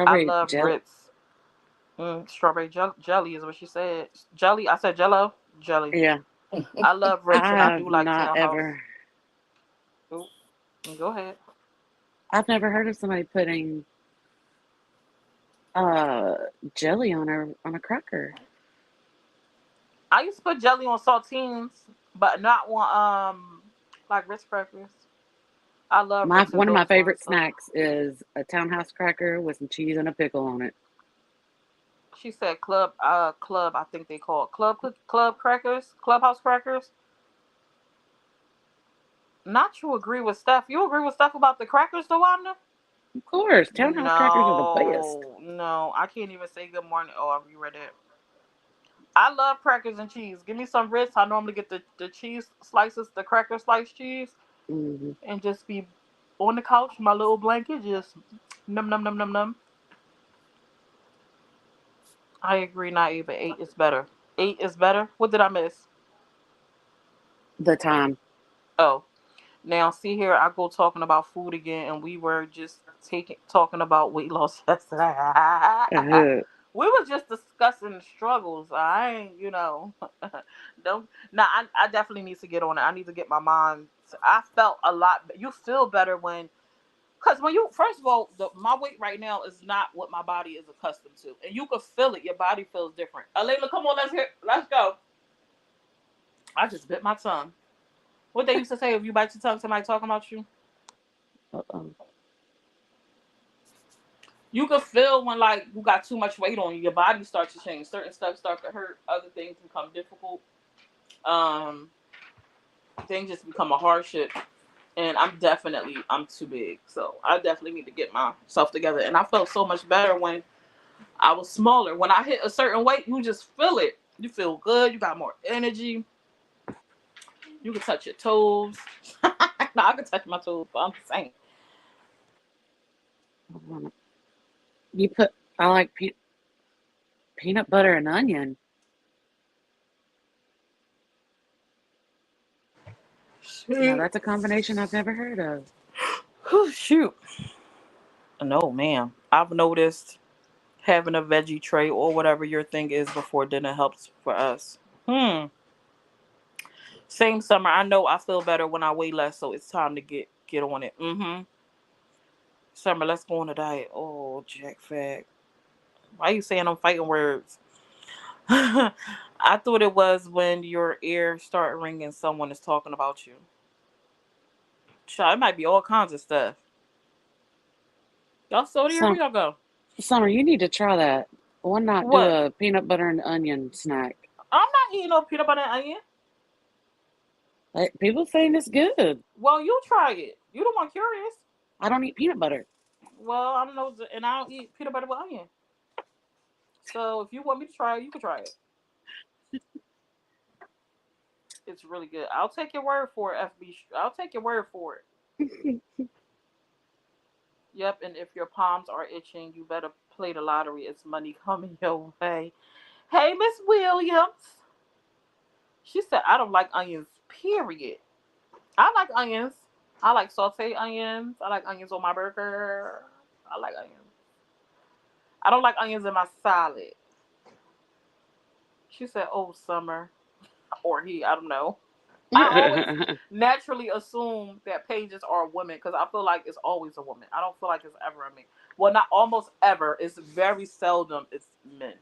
I Strawberry love jelly. Ritz. Strawberry jelly is what she said. Jelly. I said jello. Jelly. Yeah, I love Ritz and I I have do like not Townhouse. ever, Oop, go ahead. I've never heard of somebody putting uh jelly on a cracker. I used to put jelly on saltines, but not on like Ritz crackers. I love My Ritz and one of my those ones. favorite So snacks is a townhouse cracker with some cheese and a pickle on it. she said club. I think they call it club crackers, clubhouse crackers. Not you agree with Steph. You agree with Steph about the crackers, though, Wanda? Of course, townhouse crackers are the best. No, no, I can't even say good morning. Oh, I reread it. I love crackers and cheese. Give me some Ritz. I normally get the cheese slices, the cracker slice cheese, Hmm. and just be on the couch, my little blanket, just num num num num num. I agree. Not even eight is better. Eight is better. What did I miss? The time. Oh, now see here. I go talking about food again, and we were just talking about weight loss yesterday. Uh, We were just discussing struggles. I ain't, don't. Now I definitely need to get on it. I need to get my mind. I felt a lot. You feel better because when you first of all, my weight right now is not what my body is accustomed to, and you can feel it. Your body feels different. Alayla, come on, let's go. I just bit my tongue. What they used to say: if you bite your tongue, somebody talking about you. uh-oh. You can feel when like you got too much weight on you. Your body starts to change. Certain stuff start to hurt. Other things become difficult. Um, things just become a hardship. And I'm too big, so I definitely need to get myself together. And I felt so much better when I was smaller. When I hit a certain weight, you just feel it. You feel good. You got more energy. You can touch your toes. No, I can touch my toes, but I'm just saying. You put. I like peanut butter and onion. Now Shoot. that's a combination I've never heard of. Shoot. No, ma'am. I've noticed having a veggie tray or whatever your thing is before dinner helps for us. Same summer. I know I feel better when I weigh less, so it's time to get on it. Summer, let's go on a diet. Oh, Jack Fag. Why are you saying I'm fighting words? I thought it was when your ear start ringing, someone is talking about you. Child, it might be all kinds of stuff. Y'all still here? Where Some y'all go? Summer, you need to try that. One night, do What? a peanut butter and onion snack. I'm not eating no peanut butter and onion. Like, people saying it's good. Well, you try it. You the one curious. I don't eat peanut butter. Well, I don't know, and I don't eat peanut butter with onion. So if you want me to try it, you can try it. It's really good. I'll take your word for it, FB. I'll take your word for it. Yep, and if your palms are itching, you better play the lottery. It's money coming your way. Hey, Miss Williams. She said, I don't like onions, period. I like onions. I like sauteed onions. I like onions on my burger. I like onions. I don't like onions in my salad. She said, oh, summer. Or he, I don't know. I always naturally assume that pages are women because I feel like it's always a woman. I don't feel like it's ever a man. Well, not almost ever. It's very seldom it's men.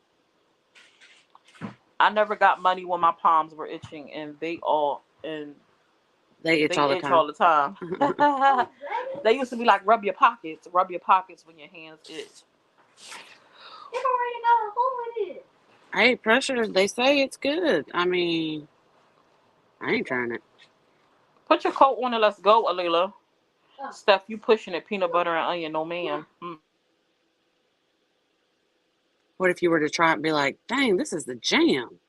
I never got money when my palms were itching, and They itch all they the itch time. all the time. They used to be like rub your pockets when your hands itch. It already got a hole in it. Hey, pressure, they say it's good. I mean, I ain't trying it. Put your coat on and let's go, Alila. Oh. Steph, you pushing it, peanut butter and onion, no ma'am. What if you were to try it and be like, dang, this is the jam?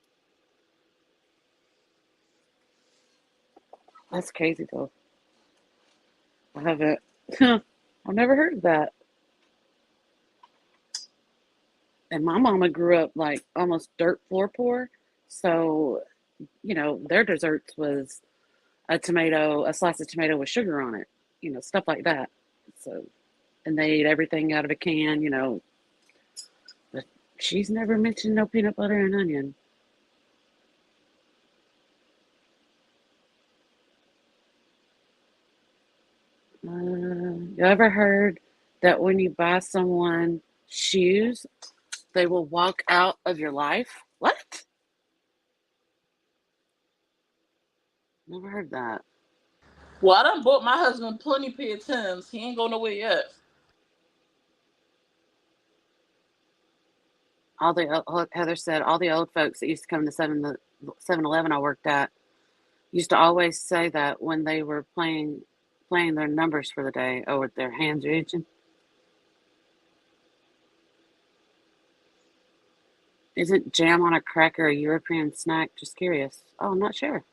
That's crazy, though. I haven't. I've never heard of that. And my mama grew up like almost dirt floor poor. So, their desserts was a slice of tomato with sugar on it, stuff like that. So, and they ate everything out of a can. But she's never mentioned no peanut butter and onion. You ever heard that when you buy someone shoes, they will walk out of your life? What? Never heard that. Well, I done bought my husband plenty pair of Tims. He ain't going nowhere yet. All the Heather said all the old folks that used to come to 7-Eleven I worked at used to always say that when they were playing their numbers for the day. Oh, with their hands are itching. Isn't jam on a cracker a European snack? Just curious. Oh, I'm not sure.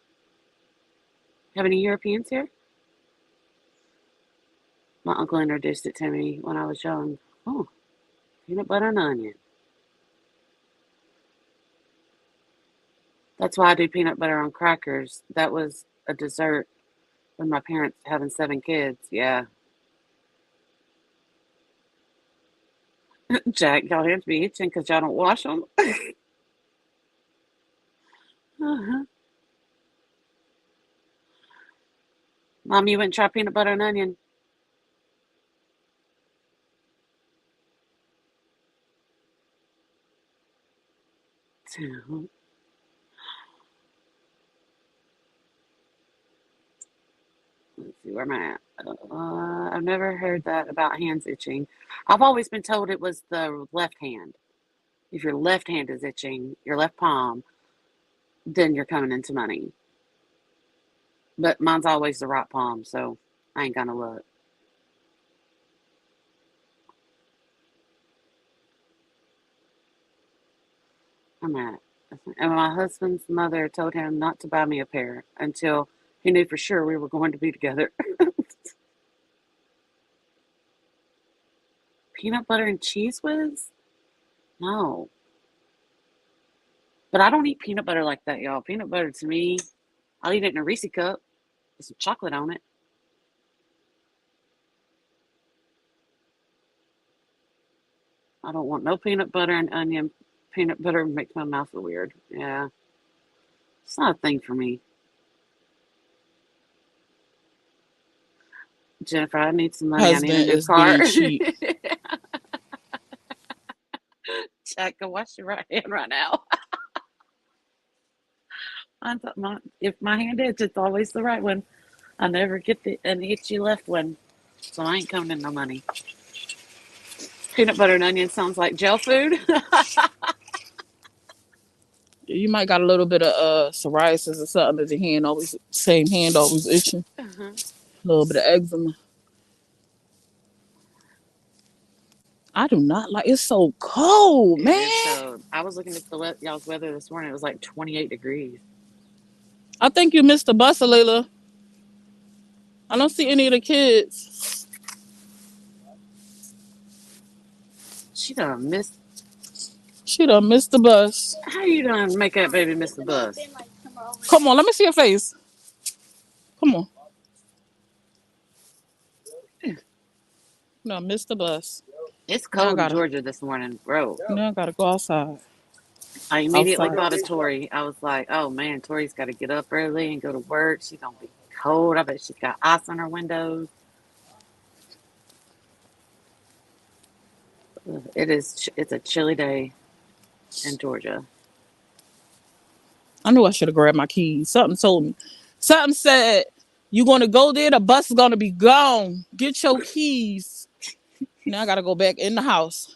Have any Europeans here? My uncle introduced it to me when I was young. Oh, peanut butter and onion. That's why I do peanut butter on crackers. That was a dessert when my parents having 7 kids. Yeah. Jack, y'all have to be itching because y'all don't wash them. Uh-huh. Mom, you wouldn't try peanut butter and onion. Let's see where am I at. I've never heard that about hands itching. I've always been told it was the left hand. If your left hand is itching, your left palm, then you're coming into money. But mine's always the right palm, so I ain't gonna look. I'm at. And my husband's mother told him not to buy me a pair until he knew for sure we were going to be together. Peanut butter and cheese whiz? No. But I don't eat peanut butter like that, y'all. Peanut butter to me, I'll eat it in a Reese cup with some chocolate on it. I don't want no peanut butter and onion. Peanut butter makes my mouth feel weird. Yeah. It's not a thing for me. Jennifer, I need some money. I need a Husband new is car. being cheap. Jack, go wash your right hand right now. If my hand itches, it's always the right one. I never get an itchy left one. So I ain't coming in no money. Peanut butter and onion sounds like gel food. You might got a little bit of psoriasis or something that your hand always, same hand always itching. Uh-huh. A little bit of eczema. I do not like it's so cold, It man. is cold. I was looking at y'all's weather this morning. It was like 28 degrees. I think you missed the bus, Layla. I don't see any of the kids. She done missed. She done missed the bus. How you done make that baby miss the bus? Come on, let me see your face. Come on. No, missed the bus. It's Now I cold in gotta Georgia this morning, bro. now I gotta go outside. I immediately Outside. thought of Tori. I was like, oh man, Tori's got to get up early and go to work. She's going to be cold. I bet she's got ice on her windows. It's a chilly day in Georgia. I knew I should have grabbed my keys. Something told me. Something said, you gonna go there, the bus is gonna be gone. Get your keys. Now I gotta go back in the house.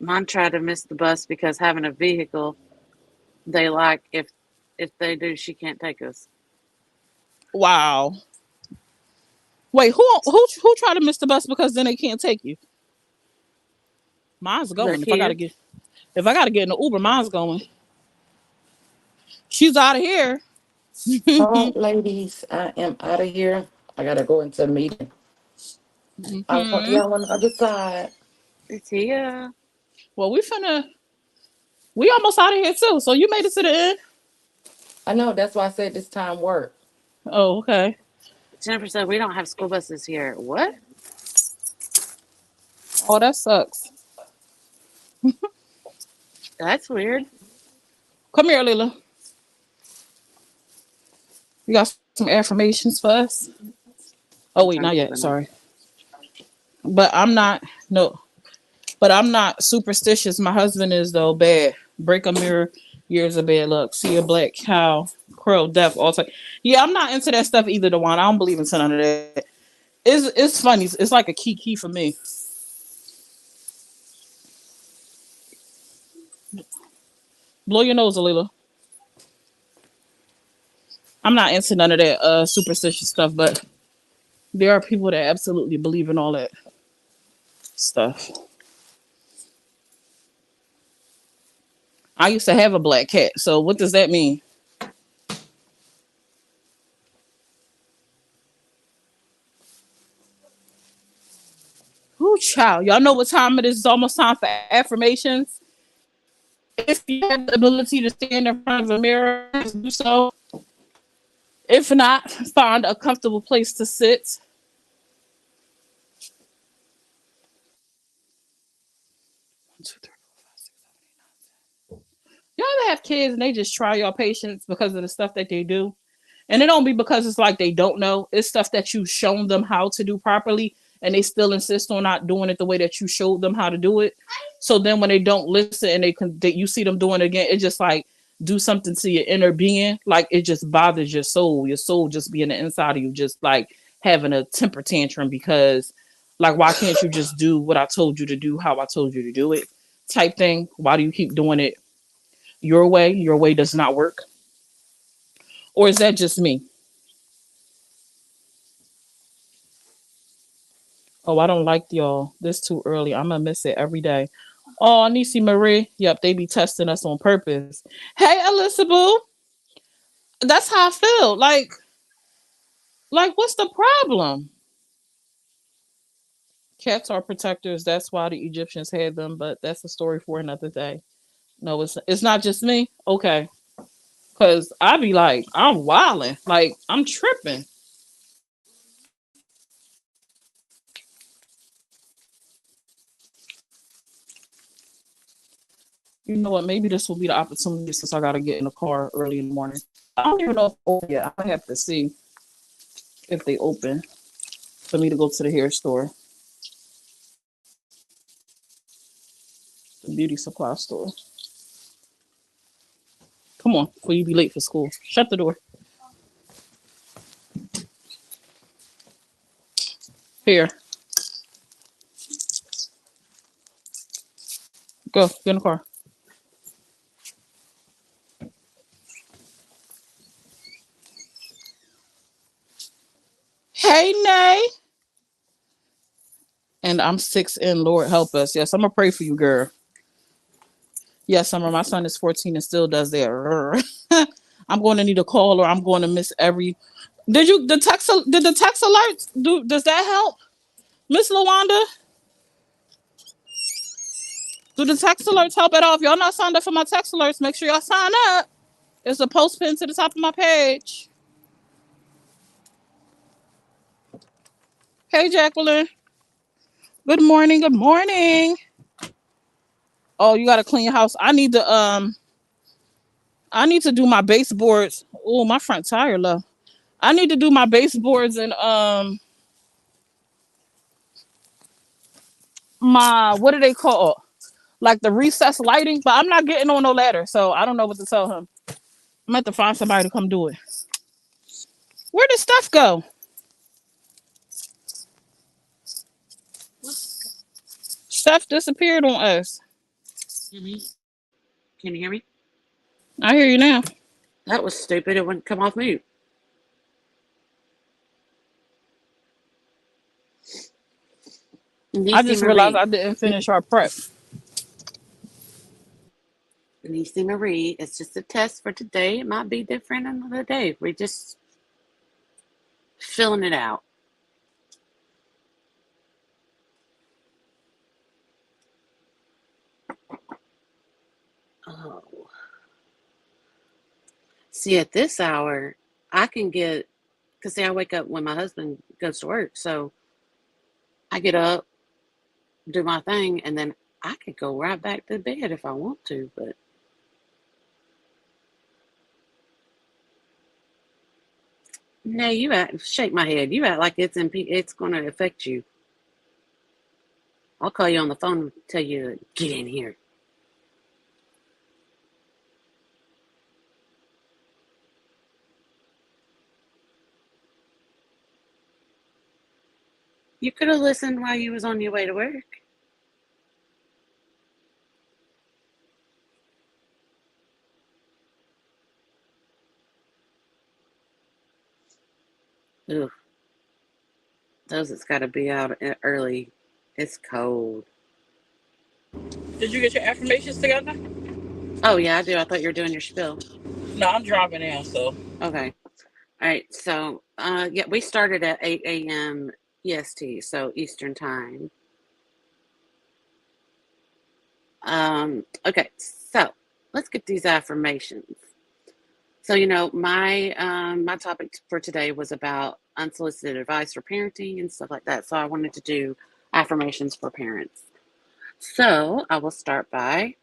Mine tried to miss the bus because having a vehicle, they like if they do, she can't take us. Wow. Wait, who tried to miss the bus because then they can't take you? Mine's The going. kids. If I gotta get in the Uber, mine's going. She's out of here. All right, ladies, I am out of here. I gotta go into a meeting. I'll talk to Hmm. y'all on the other side. It's here. Well, we almost out of here too. So you made it to the end. I know that's why I said this time work. Oh, okay. Jennifer said we don't have school buses here. What? Oh, that sucks. That's weird. Come here, Lila. You got some affirmations for us? Oh I'm wait, trying not to yet. open them. Sorry. But I'm not no. But I'm not superstitious. My husband is though bad. Break a mirror, years of bad luck. See a black cow, crow, death, all time. Yeah, I'm not into that stuff either, the one. I don't believe into none of that. It's funny. It's like a key for me. Blow your nose, Alila. I'm not into none of that superstitious stuff, but there are people that absolutely believe in all that stuff. I used to have a black cat, so what does that mean? Whoo, child. Y'all know what time it is. It's almost time for affirmations. If you have the ability to stand in front of a mirror, do so. If not, find a comfortable place to sit. One, two, three, four, five, six, seven, eight, nine. Y'all ever have kids and they just try your patience because of the stuff that they do? And it don't be because it's like they don't know. It's stuff that you've shown them how to do properly, and they still insist on not doing it the way that you showed them how to do it. So then when they don't listen and you see them doing it again, it just like do something to your inner being. Like it just bothers your soul. Your soul just be in the inside of you, just like having a temper tantrum because like why can't you just do what I told you to do, how I told you to do it? Type thing. Why do you keep doing it your way? Your way does not work. Or is that just me? Oh, I don't like y'all. This too early. I'm gonna miss it every day. Oh, Nisi Marie. Yep, they be testing us on purpose. Hey, Elizabeth. That's how I feel. Like, what's the problem? Cats are protectors. That's why the Egyptians had them. But that's a story for another day. No, it's not just me. Okay, cause I be like, I'm wilding. Like, I'm tripping. You know what? Maybe this will be the opportunity since I gotta get in the car early in the morning. I don't even know if they're open yet. I have to see if they open for me to go to the hair store, the beauty supply store. Come on, before you be late for school. Shut the door. Here, go. Get in the car. Hey, Nay. And I'm 6 in. Lord help us. Yes, I'm gonna pray for you, girl. Yes, Summer. My son is 14 and still does that. I'm going to need a call, or I'm going to miss every. Did you the text? Did the text alerts do? Does that help, Miss Lawanda? Do the text alerts help at all? If y'all not signed up for my text alerts, make sure y'all sign up. There's a post pin to the top of my page. Hey, Jacqueline. Good morning. Good morning. Oh, you gotta clean your house. I need to do my baseboards. Oh, my front tire left. I need to do my baseboards and my what do they call, like the recessed lighting, but I'm not getting on no ladder, so I don't know what to tell him. I'm gonna have to find somebody to come do it. Where did stuff go? Stuff disappeared on us. Hear me? Can you hear me? I hear you now. That was stupid. It wouldn't come off mute. I Nisi just realized Marie. I didn't finish our prep. Nisi Marie. It's just a test for today. It might be different another day. We're just filling it out. Oh. See, at this hour, I can get, because see, I wake up when my husband goes to work. So I get up, do my thing, and then I could go right back to bed if I want to. But no, you act, shake my head. You act like it's going to affect you. I'll call you on the phone and tell you, get in here. You could have listened while you was on your way to work. Ugh, those that's got to be out early. It's cold. Did you get your affirmations together? Oh yeah, I do. I thought you were doing your spill. No, I'm driving now, so Okay. All right. So, yeah, we started at 8 a.m. EST, so Eastern time. Okay. So let's get these affirmations. So, my topic for today was about unsolicited advice for parenting and stuff like that. So I wanted to do affirmations for parents. So I will start by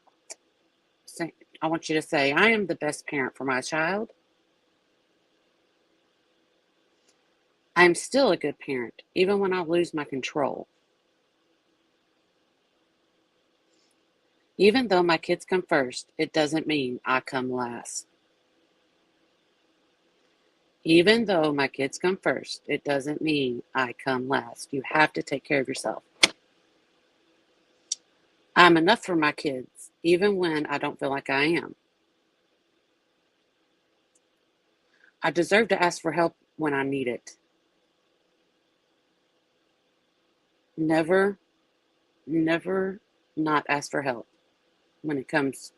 saying, I want you to say, I am the best parent for my child. I am still a good parent, even when I lose my control. Even though my kids come first, it doesn't mean I come last. Even though my kids come first, it doesn't mean I come last. You have to take care of yourself. I'm enough for my kids, even when I don't feel like I am. I deserve to ask for help when I need it. Never, never not ask for help when it comes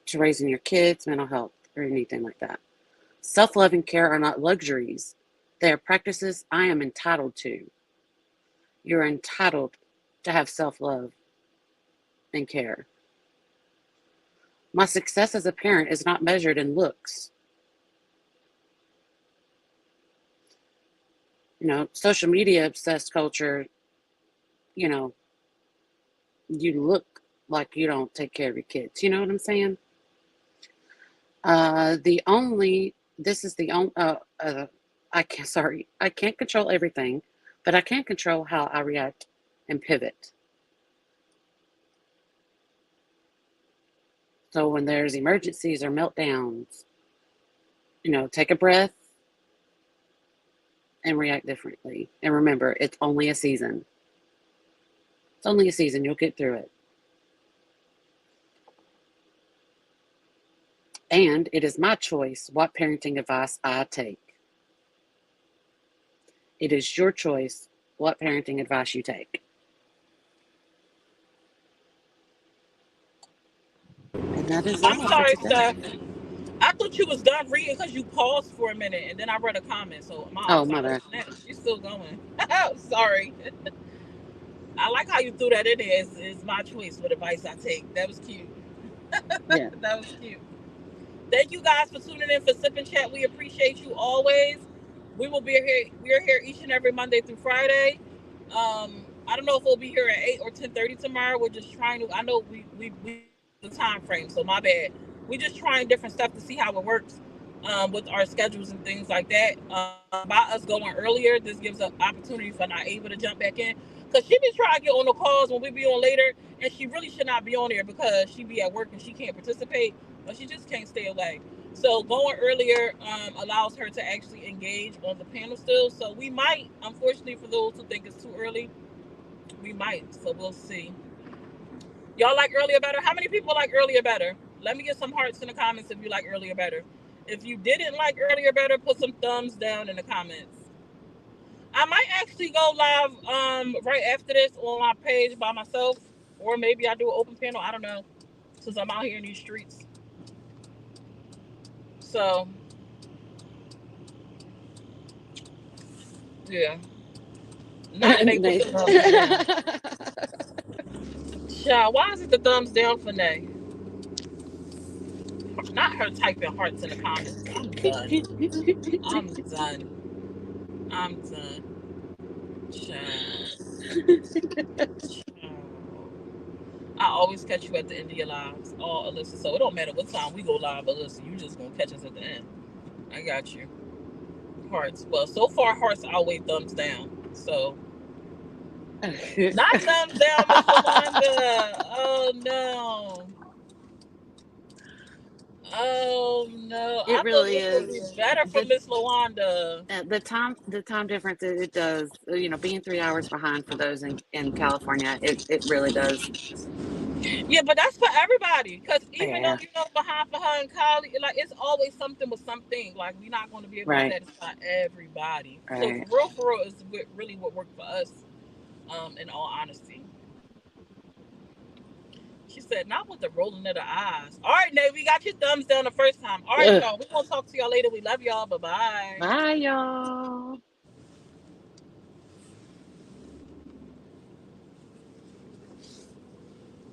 to raising your kids, mental health, or anything like that. Self love and care are not luxuries, they are practices I am entitled to. You're entitled to have self love and care. My success as a parent is not measured in looks. Social media obsessed culture, you know, you look like you don't take care of your kids. You know what I'm saying? This is the only, I can't control everything, but I can control how I react and pivot. So when there's emergencies or meltdowns, take a breath and react differently. And remember, it's only a season. It's only a season. You'll get through it. And it is my choice what parenting advice I take. It is your choice what parenting advice you take. And that is I'm all for sorry, today. Steph. I thought you was done reading because you paused for a minute and then I read a comment. So I Oh, was like, my oh bad. snap, she's still going. Sorry. I like how you threw that in there. It's my choice what advice I take. That was cute. Yeah. That was cute. Thank you guys for tuning in for Sip and Chat. We appreciate you always. We will be here. We are here each and every Monday through Friday. I don't know if we'll be here at 8 or 10:30 tomorrow. We're just trying to. I know we didn't give the time frame, so my bad. We just trying different stuff to see how it works with our schedules and things like that. By us going earlier, this gives an opportunity for not able to jump back in because she be trying to get on the calls when we be on later, and she really should not be on there because she be at work and she can't participate, but she just can't stay away. So going earlier allows her to actually engage on the panel still. So we might, unfortunately, for those who think it's too early, we might. So we'll see. Y'all like earlier better? How many people like earlier better? Let me get some hearts in the comments if you like earlier better. If you didn't like earlier better, put some thumbs down in the comments. I might actually go live right after this on my page by myself, or maybe I do an open panel. I don't know, since I'm out here in these streets. So yeah, not Nay. Put the Nathan. thumbs down. Child, why is it the thumbs down for Nay? Not her typing hearts in the comments. I'm done. I'm done. I'm done. Child. Child. I always catch you at the end of your lives. Oh, Alyssa. So it don't matter what time we go live, Alyssa. You just gonna catch us at the end. I got you. Hearts. Well, so far hearts outweigh thumbs down. So not thumbs down, Miss Yolanda. Oh no. Oh no, It I thought really this would is. be better for the Miss Lawanda. the time difference, it does, being 3 hours behind for those in California, it really does. Yeah, but that's for everybody. Cause even though Yeah, you know behind for her in college, like it's always something with something. Like we're not going to be able to right, satisfy everybody. So right. for real, is really what worked for us. In all honesty, she said not with the rolling of the eyes. All right, Nate, we got your thumbs down the first time. All right, Ugh. y'all. We gonna talk to y'all later. We love y'all. Bye bye. Bye, y'all.